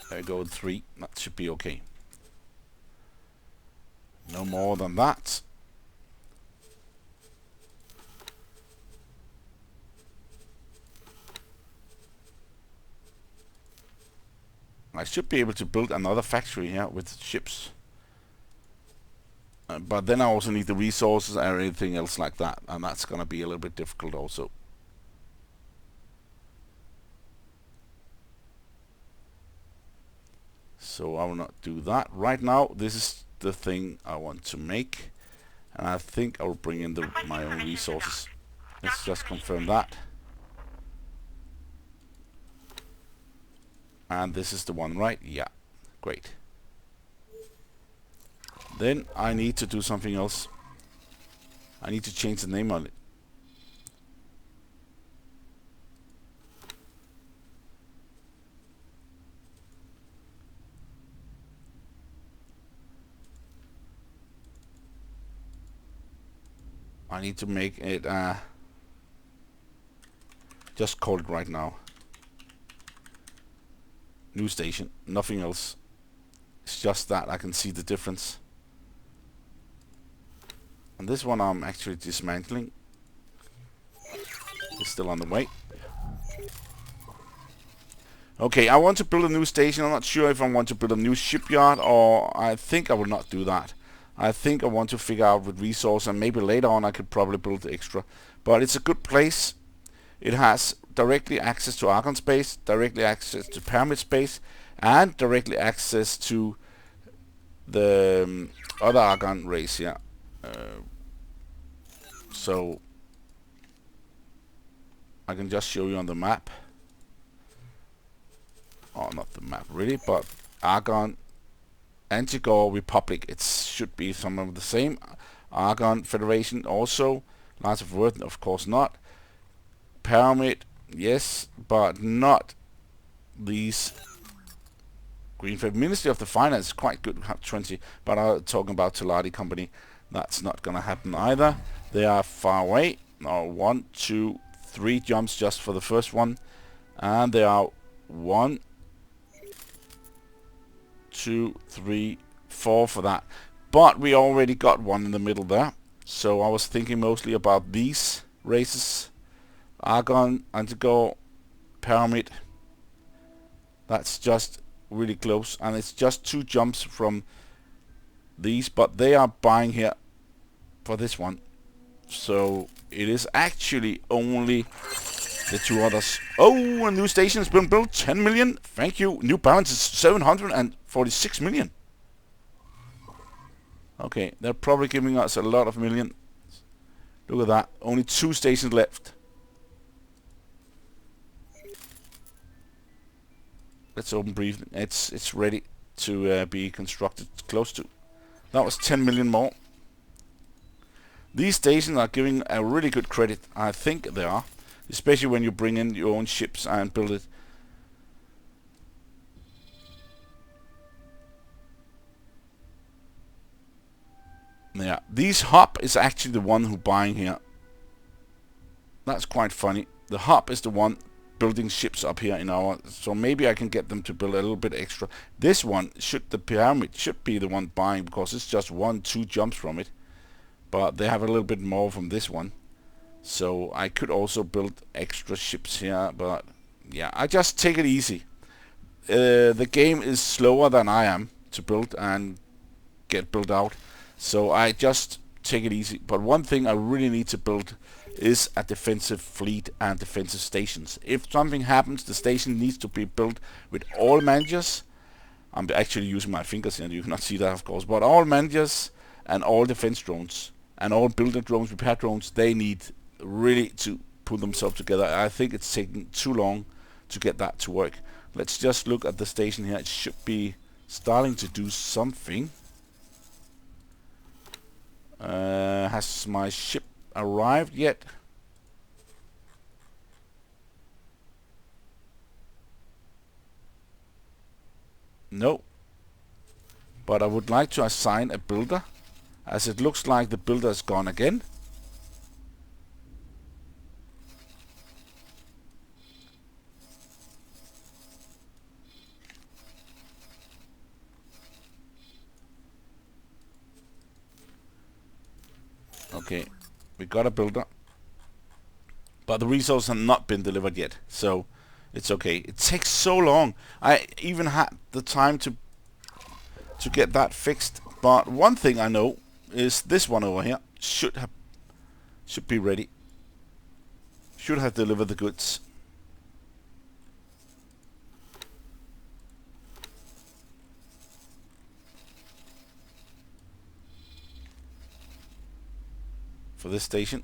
There we go with 3. That should be okay. No more than that. I should be able to build another factory here with ships. But then I also need the resources and everything else like that. And that's going to be a little bit difficult also. So I will not do that right now. This is the thing I want to make. And I think I will bring in my own resources. Let's just confirm that. And this is the one, right? Yeah. Great. Then I need to do something else. I need to change the name on it. I need to make it just call it right now. New station, nothing else. It's just that I can see the difference. And this one I'm actually dismantling. It's still on the way. Okay, I want to build a new station. I'm not sure if I want to build a new shipyard, or I think I will not do that. I think I want to figure out with resource, and maybe later on I could probably build extra. But it's a good place. It has directly access to Argon space, directly access to Pyramid space, and directly access to the other Argon race here. So I can just show you on the map. Oh, not the map really, but Argon, Antigor, Republic. It should be some of the same. Argon Federation also. Lines of Worth, of course not. Pyramid, yes, but not these. Greenfield Ministry of the Finance is quite good, have 20, but I'm talking about Teladi Company. That's not gonna happen either. They are far away. Now 1, 2, 3 jumps just for the first one, and they are 1, 2, 3, 4 for that. But we already got one in the middle there, so I was thinking mostly about these races. Argon, Antigor, Pyramid. That's just really close, and it's just 2 jumps from these, but they are buying here for this one. So it is actually only the 2 others. Oh, a new station has been built. 10 million. Thank you. New balance is 746 million. Okay, they're probably giving us a lot of million. Look at that. Only 2 stations left. Let's open brief. It's ready to be constructed close to. That was 10 million more. These stations are giving a really good credit. I think they are. Especially when you bring in your own ships and build it. Yeah, these hub is actually the one who buying here. That's quite funny. The hub is the one building ships up here in our, so maybe I can get them to build a little bit extra. This one, the pyramid should be the one buying, because it's just 1-2 jumps from it. But they have a little bit more from this one. So I could also build extra ships here, but yeah, I just take it easy. The game is slower than I am to build and get built out, so I just take it easy. But one thing I really need to build is a defensive fleet and defensive stations. If something happens, the station needs to be built with all managers. I'm actually using my fingers here, you cannot see that of course, but all managers and all defense drones and all builder drones, repair drones, they need really to put themselves together. I think it's taking too long to get that to work. Let's just look at the station here. It should be starting to do something. Has my ship arrived yet? No. But I would like to assign a builder, as it looks like the builder is gone again. Okay, we got a builder, but the resources have not been delivered yet, so it's okay. It takes so long. I even had the time to get that fixed. But one thing I know is this one over here should be ready. Should have delivered the goods. For this station.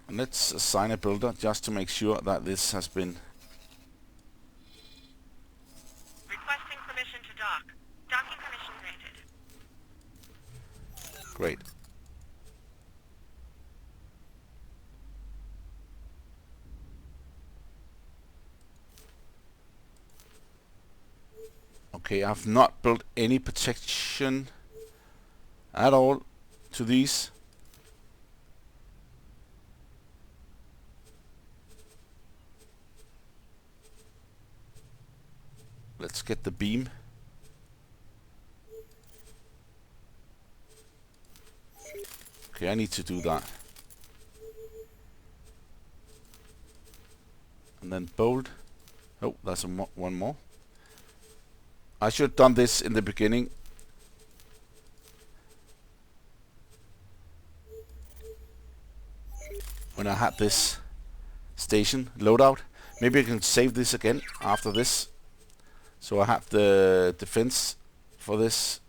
And let's assign a builder just to make sure that this has been. Requesting permission to dock. Docking permission granted. Great. Okay, I've not built any protection at all to these. Let's get the beam. Okay, I need to do that. And then bolt. Oh, that's one more. I should have done this in the beginning. When I had this station loadout. Maybe I can save this again after this. So I have the defense for this.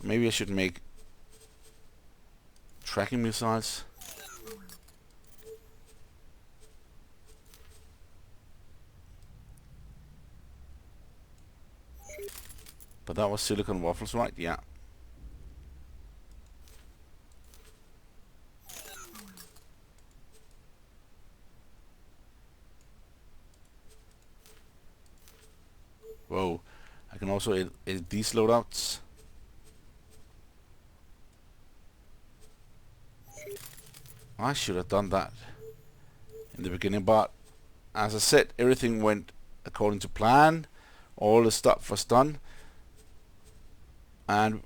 Maybe I should make tracking missiles. But that was silicon waffles, right? Yeah. Whoa. I can also edit these loadouts. I should have done that in the beginning, but as I said, everything went according to plan. All the stuff was done. And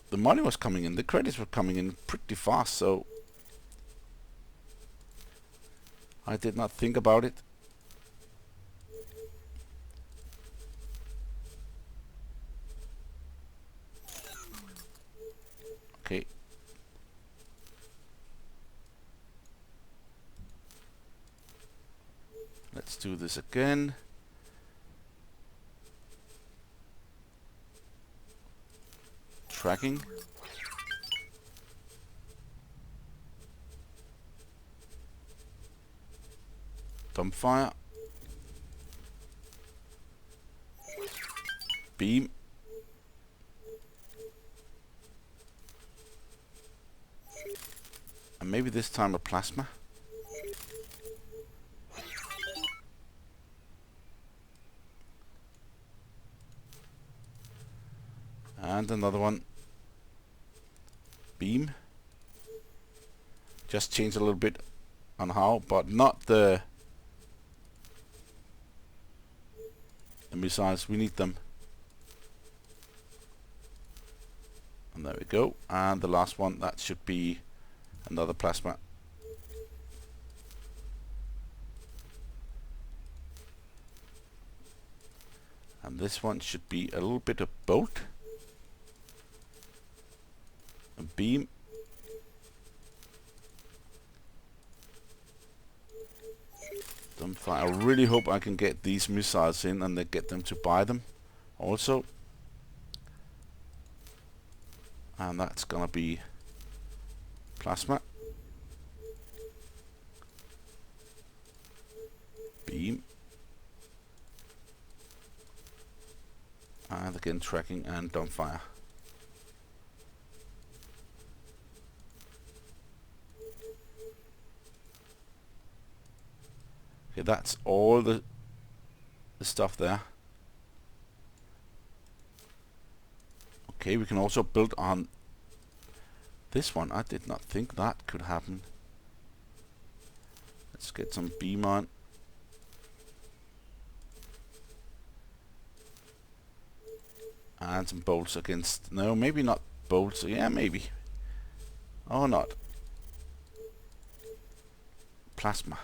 the money was coming in, the credits were coming in pretty fast, so I did not think about it. Okay. Let's do this again. Tracking. Dumbfire. Beam. And maybe this time a plasma. And another one. Beam. Just change a little bit on how, but not the missiles. We need them. And there we go. And the last one, that should be another plasma. And this one should be a little bit of bolt. A beam. I really hope I can get these missiles in and then get them to buy them also. And that's gonna be plasma. Beam. And again tracking and dumbfire. Okay, that's all the stuff there. Okay, we can also build on this one. I did not think that could happen. Let's get some beam on. And some bolts against... No, maybe not bolts. Yeah, maybe. Or not. Plasma.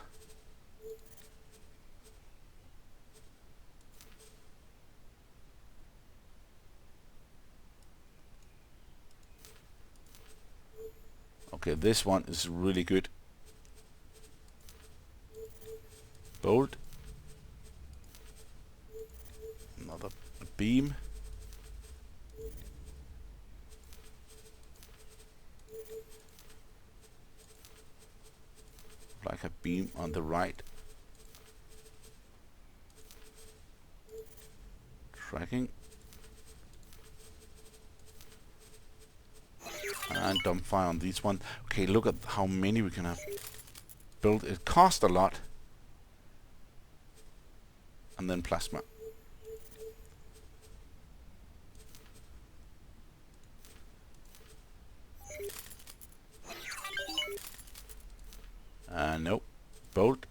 Okay, this one is really good. Bolt. Another beam. Like a beam on the right. Tracking. And dumbfire on these one. Okay, look at how many we can have built. It cost a lot. And then plasma. Nope. Bolt.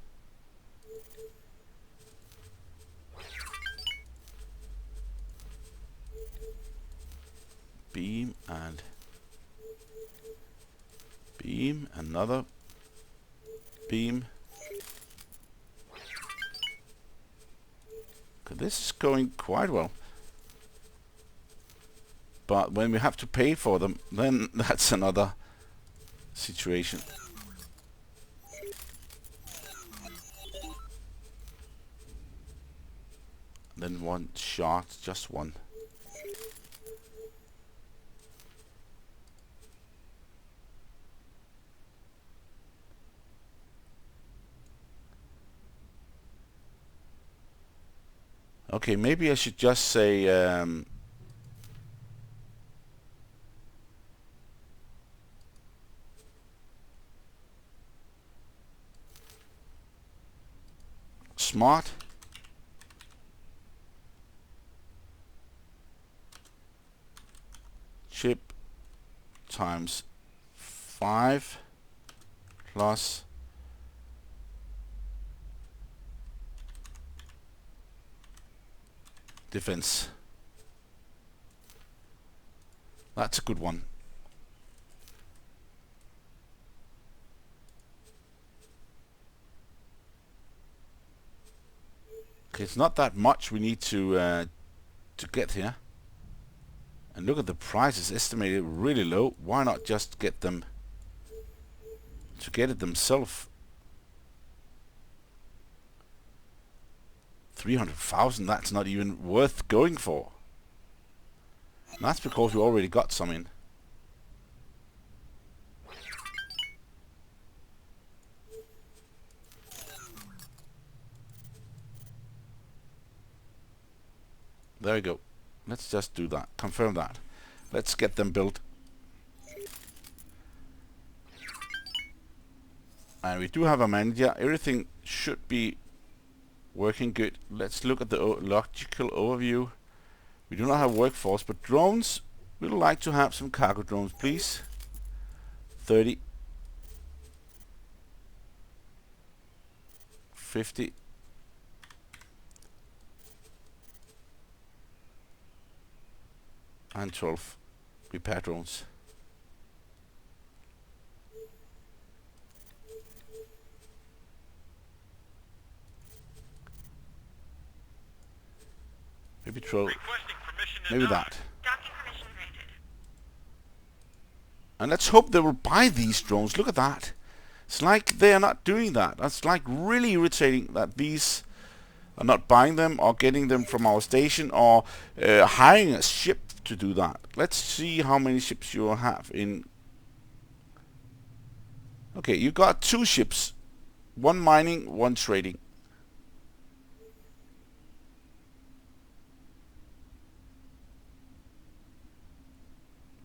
Beam and beam. Another beam. Okay, this is going quite well. But when we have to pay for them, then that's another situation. Then one shot, just one. Okay, maybe I should just say smart. Chip times 5 plus defense. That's a good one. Okay, it's not that much we need to get here. And look at the prices estimated really low. Why not just get them to get it themselves? 300,000, that's not even worth going for. And that's because we already got some in. There we go. Let's just do that. Confirm that. Let's get them built. And we do have a manager. Everything should be working good. Let's look at the logical overview. We do not have workforce, but drones We'd like to have some cargo drones, please. 30. 50. And 12 repair drones. Maybe 12. Requesting permission to Maybe dock. that. Docking permission granted. And let's hope they will buy these drones. Look at that. It's like they are not doing that. That's like really irritating that these are not buying them or getting them from our station or hiring a ship to do that. Let's see how many ships you have in. Okay, you got 2 ships. 1 mining, 1 trading.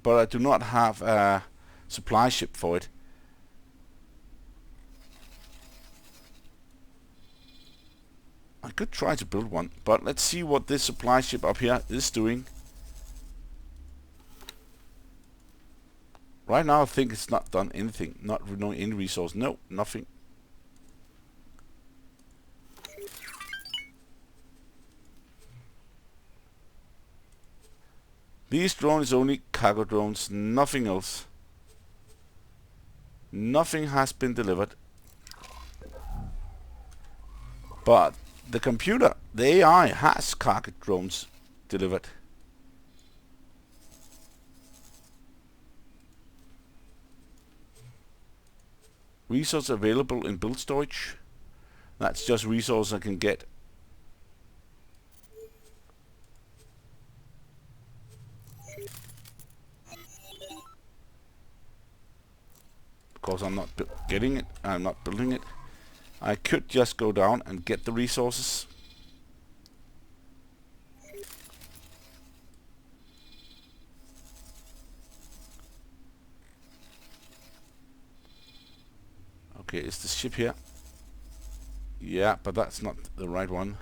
But I do not have a supply ship for it. I could try to build one, but let's see what this supply ship up here is doing. Right now I think it's not done anything, not renewing any resource. No, nothing. These drones only cargo drones, nothing else. Nothing has been delivered. But the computer, the AI, has cargo drones delivered. Resource available in build storage. That's just resource I can get. Because I'm not getting it, I'm not building it. I could just go down and get the resources. Okay, is the ship here? Yeah, but that's not the right one.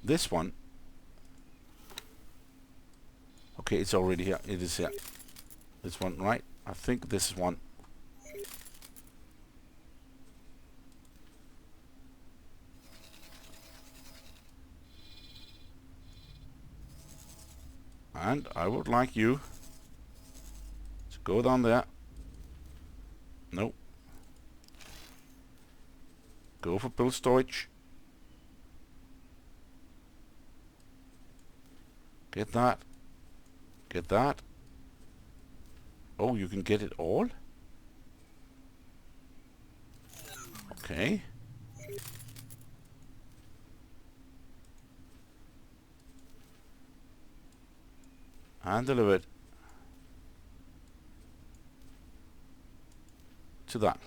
This one. Okay, it's already here. It is here. This one, right? I think this is one. And I would like you to go down there. Nope. Go for build storage. Get that. Get that. Oh, you can get it all? Okay. And deliver it to that.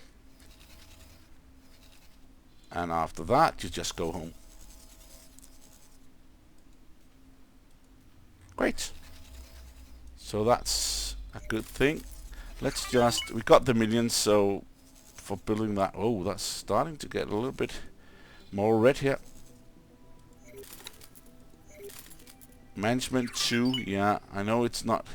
And after that, you just go home. Great. So that's a good thing. Let's just, we got the millions, so for building that, oh, that's starting to get a little bit more red here. Management 2, yeah, I know it's not.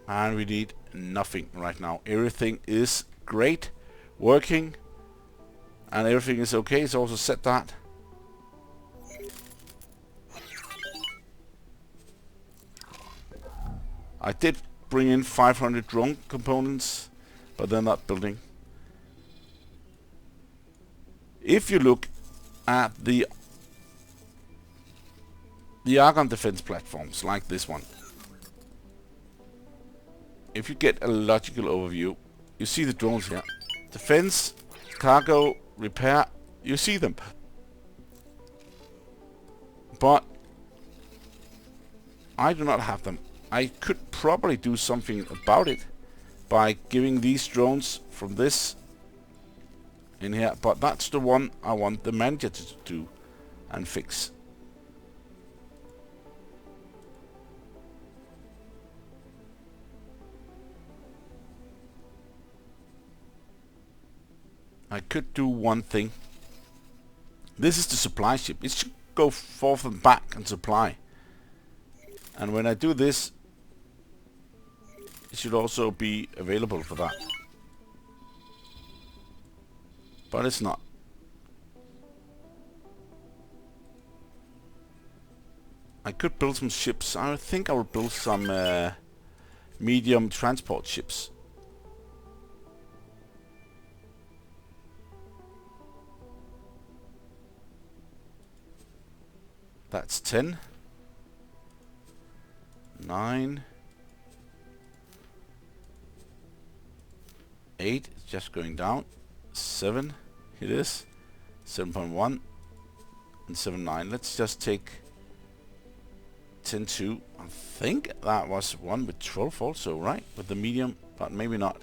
And we need nothing right now. Everything is great, working, and everything is okay. It's also set that. I did bring in 500 drone components, but they're not building. If you look at the Argon defense platforms like this one, if you get a logical overview, you see the drones here. Defense, cargo, repair, you see them. But I do not have them. I could probably do something about it by giving these drones from this in here, but that's the one I want the manager to do and fix. I could do one thing. This is the supply ship. It should go forth and back and supply. And when I do this, it should also be available for that. But it's not. I could build some ships. I think I will build some medium transport ships. That's 10. 9. 8. It's just going down. 7. It is. 7.1. And 7.9. Let's just take 10.2. I think that was one with 12 also, right? With the medium, but maybe not.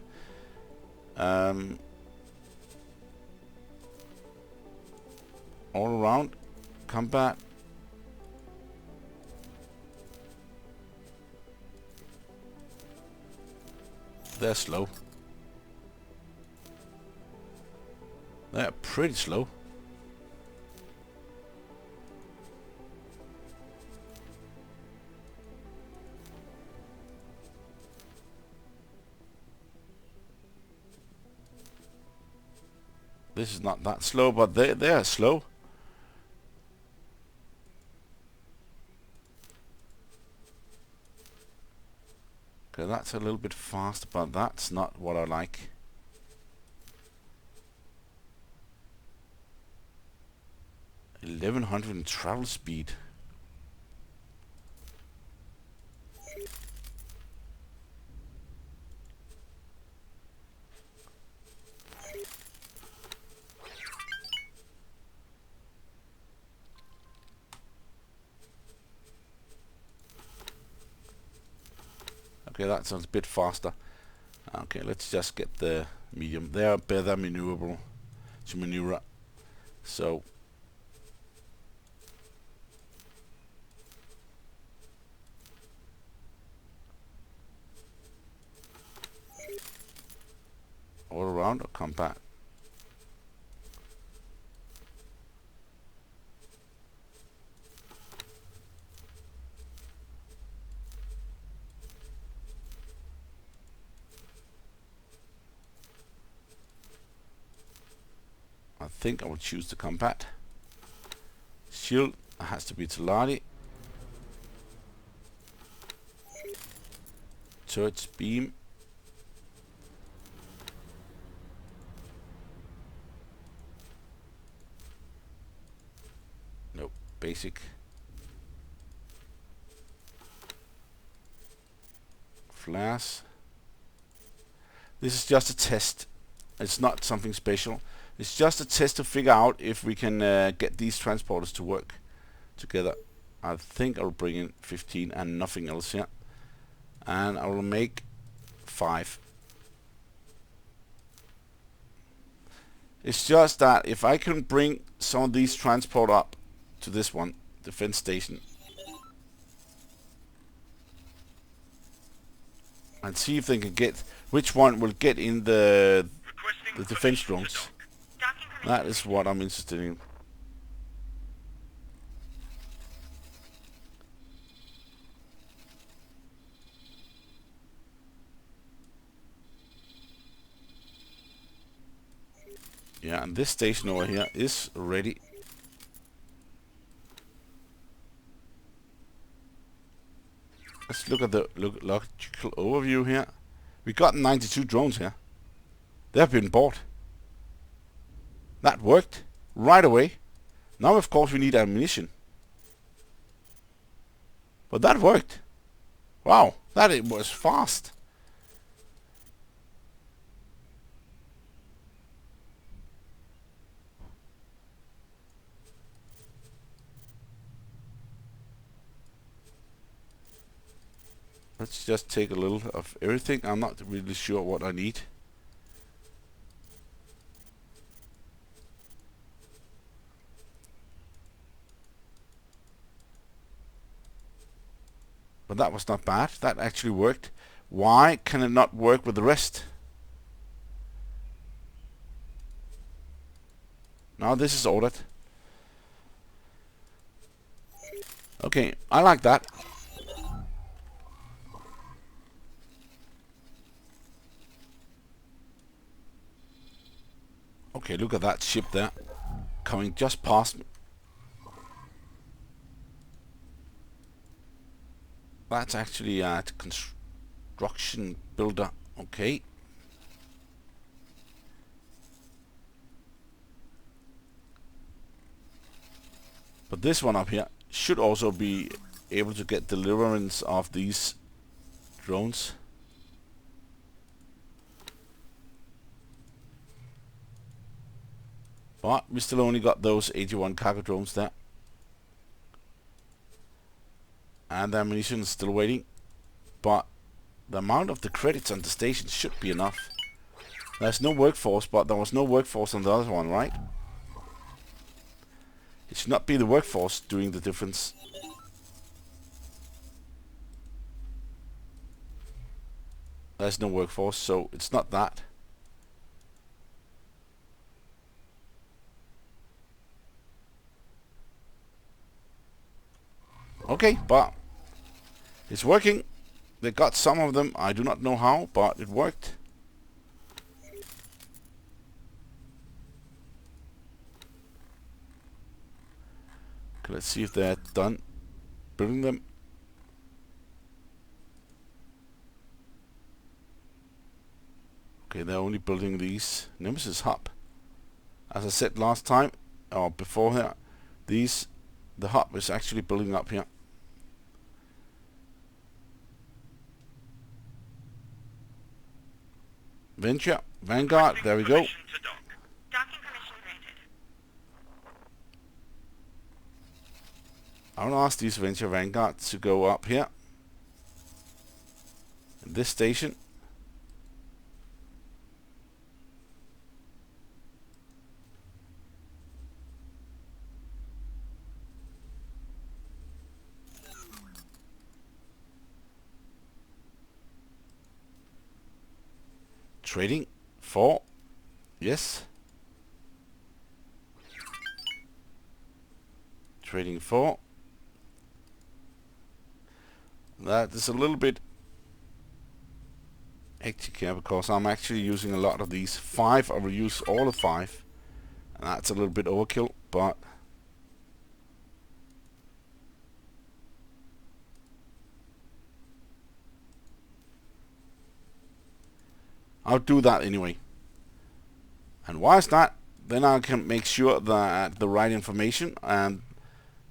All around combat. They're slow. They're pretty slow. This is not that slow, but they're slow. Okay, that's a little bit fast, but that's not what I like. $1100 in travel speed. Okay, that sounds a bit faster. Okay, let's just get the medium. They are better maneuverable to maneuver. So all around or combat. I think I will choose the combat. Shield has to be Teladi. Turrets beam. Nope, basic. Flares. This is just a test. It's not something special. It's just a test to figure out if we can get these transporters to work together. I think I'll bring in 15 and nothing else here. And I will make 5. It's just that if I can bring some of these transport up to this one, defense station, and see if they can get, which one will get in the defense drones. That is what I'm interested in. Yeah, and this station over here is ready. Let's look at the logical overview here. We got 92 drones here. They have been bought. That worked right away. Now, of course, we need ammunition. But that worked. Wow, that it was fast. Let's just take a little of everything. I'm not really sure what I need. But that was not bad. That actually worked. Why can it not work with the rest? Now this is ordered. Okay, I like that. Okay, look at that ship there, coming just past me. That's actually a construction builder. Okay. But this one up here should also be able to get deliverance of these drones. But we still only got those 81 cargo drones there. And the ammunition is still waiting. But the amount of the credits on the station should be enough. There's no workforce, but there was no workforce on the other one, right? It should not be the workforce doing the difference. There's no workforce, so it's not that. Okay, but it's working. They got some of them. I do not know how, but it worked. Okay, let's see if they're done building them. Okay, they're only building these Nemesis hub. As I said last time, or before here, the hub is actually building up here. Venture, Vanguard, there we go. Permission to dock. Docking permission granted. I'll ask these Venture Vanguard to go up here. In this station. Trading 4. Yes. Trading 4. That is a little bit hectic here because I'm actually using a lot of these. 5, I will use all of 5. And that's a little bit overkill, but I'll do that anyway. And whilst that, then I can make sure that the right information and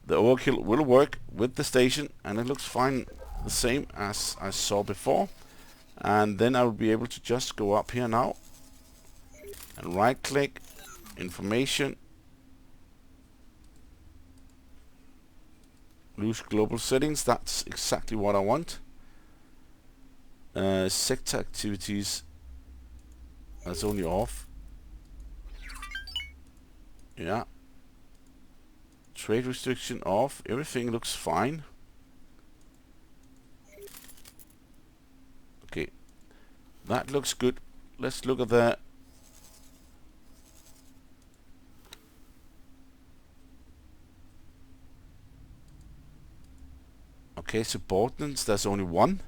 the overkill will work with the station, and it looks fine, the same as I saw before. And then I will be able to just go up here now and right click, information, lose global settings. That's exactly what I want. Sector activities, that's only off. Yeah. Trade restriction off. Everything looks fine. Okay. That looks good. Let's look at the okay, subordinates, there's only one.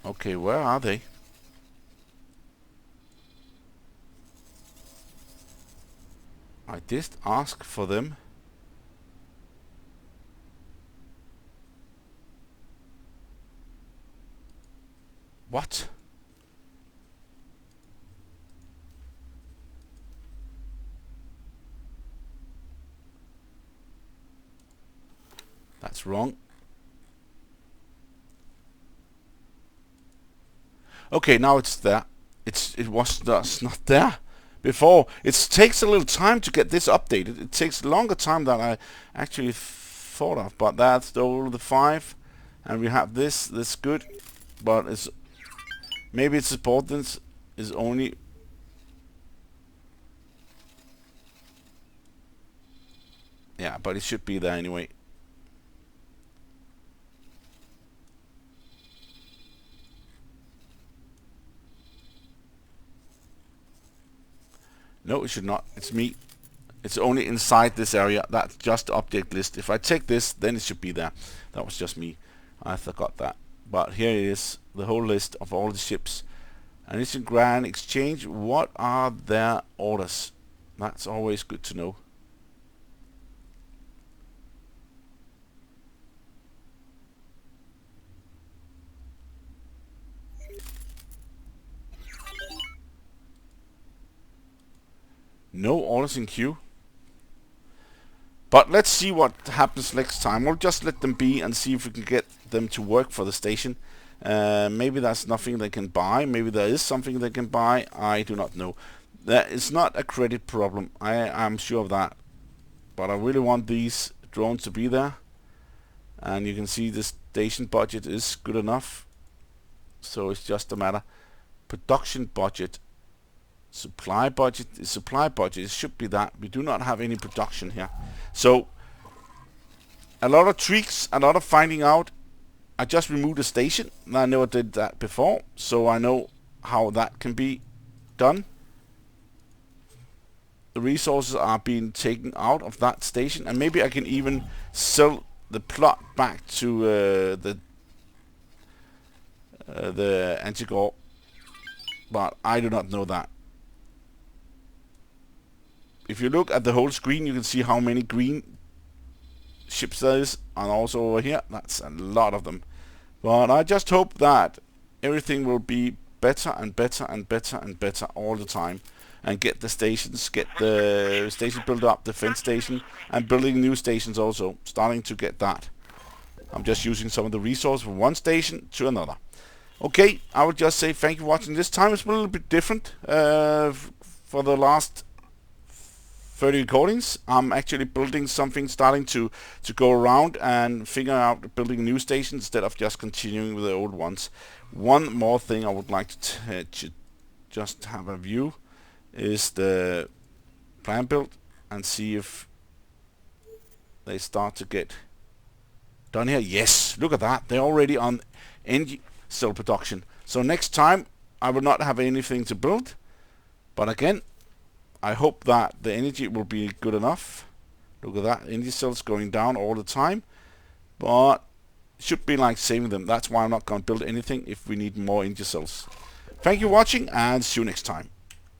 Okay, where are they? I did ask for them. What? That's wrong. Okay, now it's there. It was just not there before. It takes a little time to get this updated. It takes longer time than I actually thought of. But that's all the 5, and we have this good, but it's maybe its importance is only but it should be there anyway. No, it should not. It's me. It's only inside this area. That's just the object list. If I take this, then it should be there. That was just me. I forgot that. But here it is, the whole list of all the ships. And it's in Grand Exchange. What are their orders? That's always good to know. No orders in queue. But let's see what happens next time. We'll just let them be and see if we can get them to work for the station. Maybe that's nothing they can buy. Maybe there is something they can buy. I do not know. It's not a credit problem. I'm sure of that. But I really want these drones to be there. And you can see the station budget is good enough. So it's just a matter. Production budget. Supply budget. It should be that. We do not have any production here. So a lot of tricks, a lot of finding out. I just removed the station. I never did that before, so I know how that can be done. The resources are being taken out of that station, and maybe I can even sell the plot back to the Antigore, but I do not know that. If you look at the whole screen, you can see how many green ships there is, and also over here, that's a lot of them. But I just hope that everything will be better and better and better and better all the time, and get the stations, get the station built up, the fence station, and building new stations also, starting to get that. I'm just using some of the resources from one station to another. Okay, I would just say thank you for watching. This time it's a little bit different. For the last 30 recordings, I'm actually building something, starting to go around and figure out building new stations instead of just continuing with the old ones. One more thing I would like to just have a view is the plan build and see if they start to get done here. Yes, look at that. They're already on engine cell production. So next time I will not have anything to build, but again, I hope that the energy will be good enough. Look at that, energy cells going down all the time, but it should be like saving them. That's why I'm not going to build anything if we need more energy cells. Thank you for watching, and see you next time.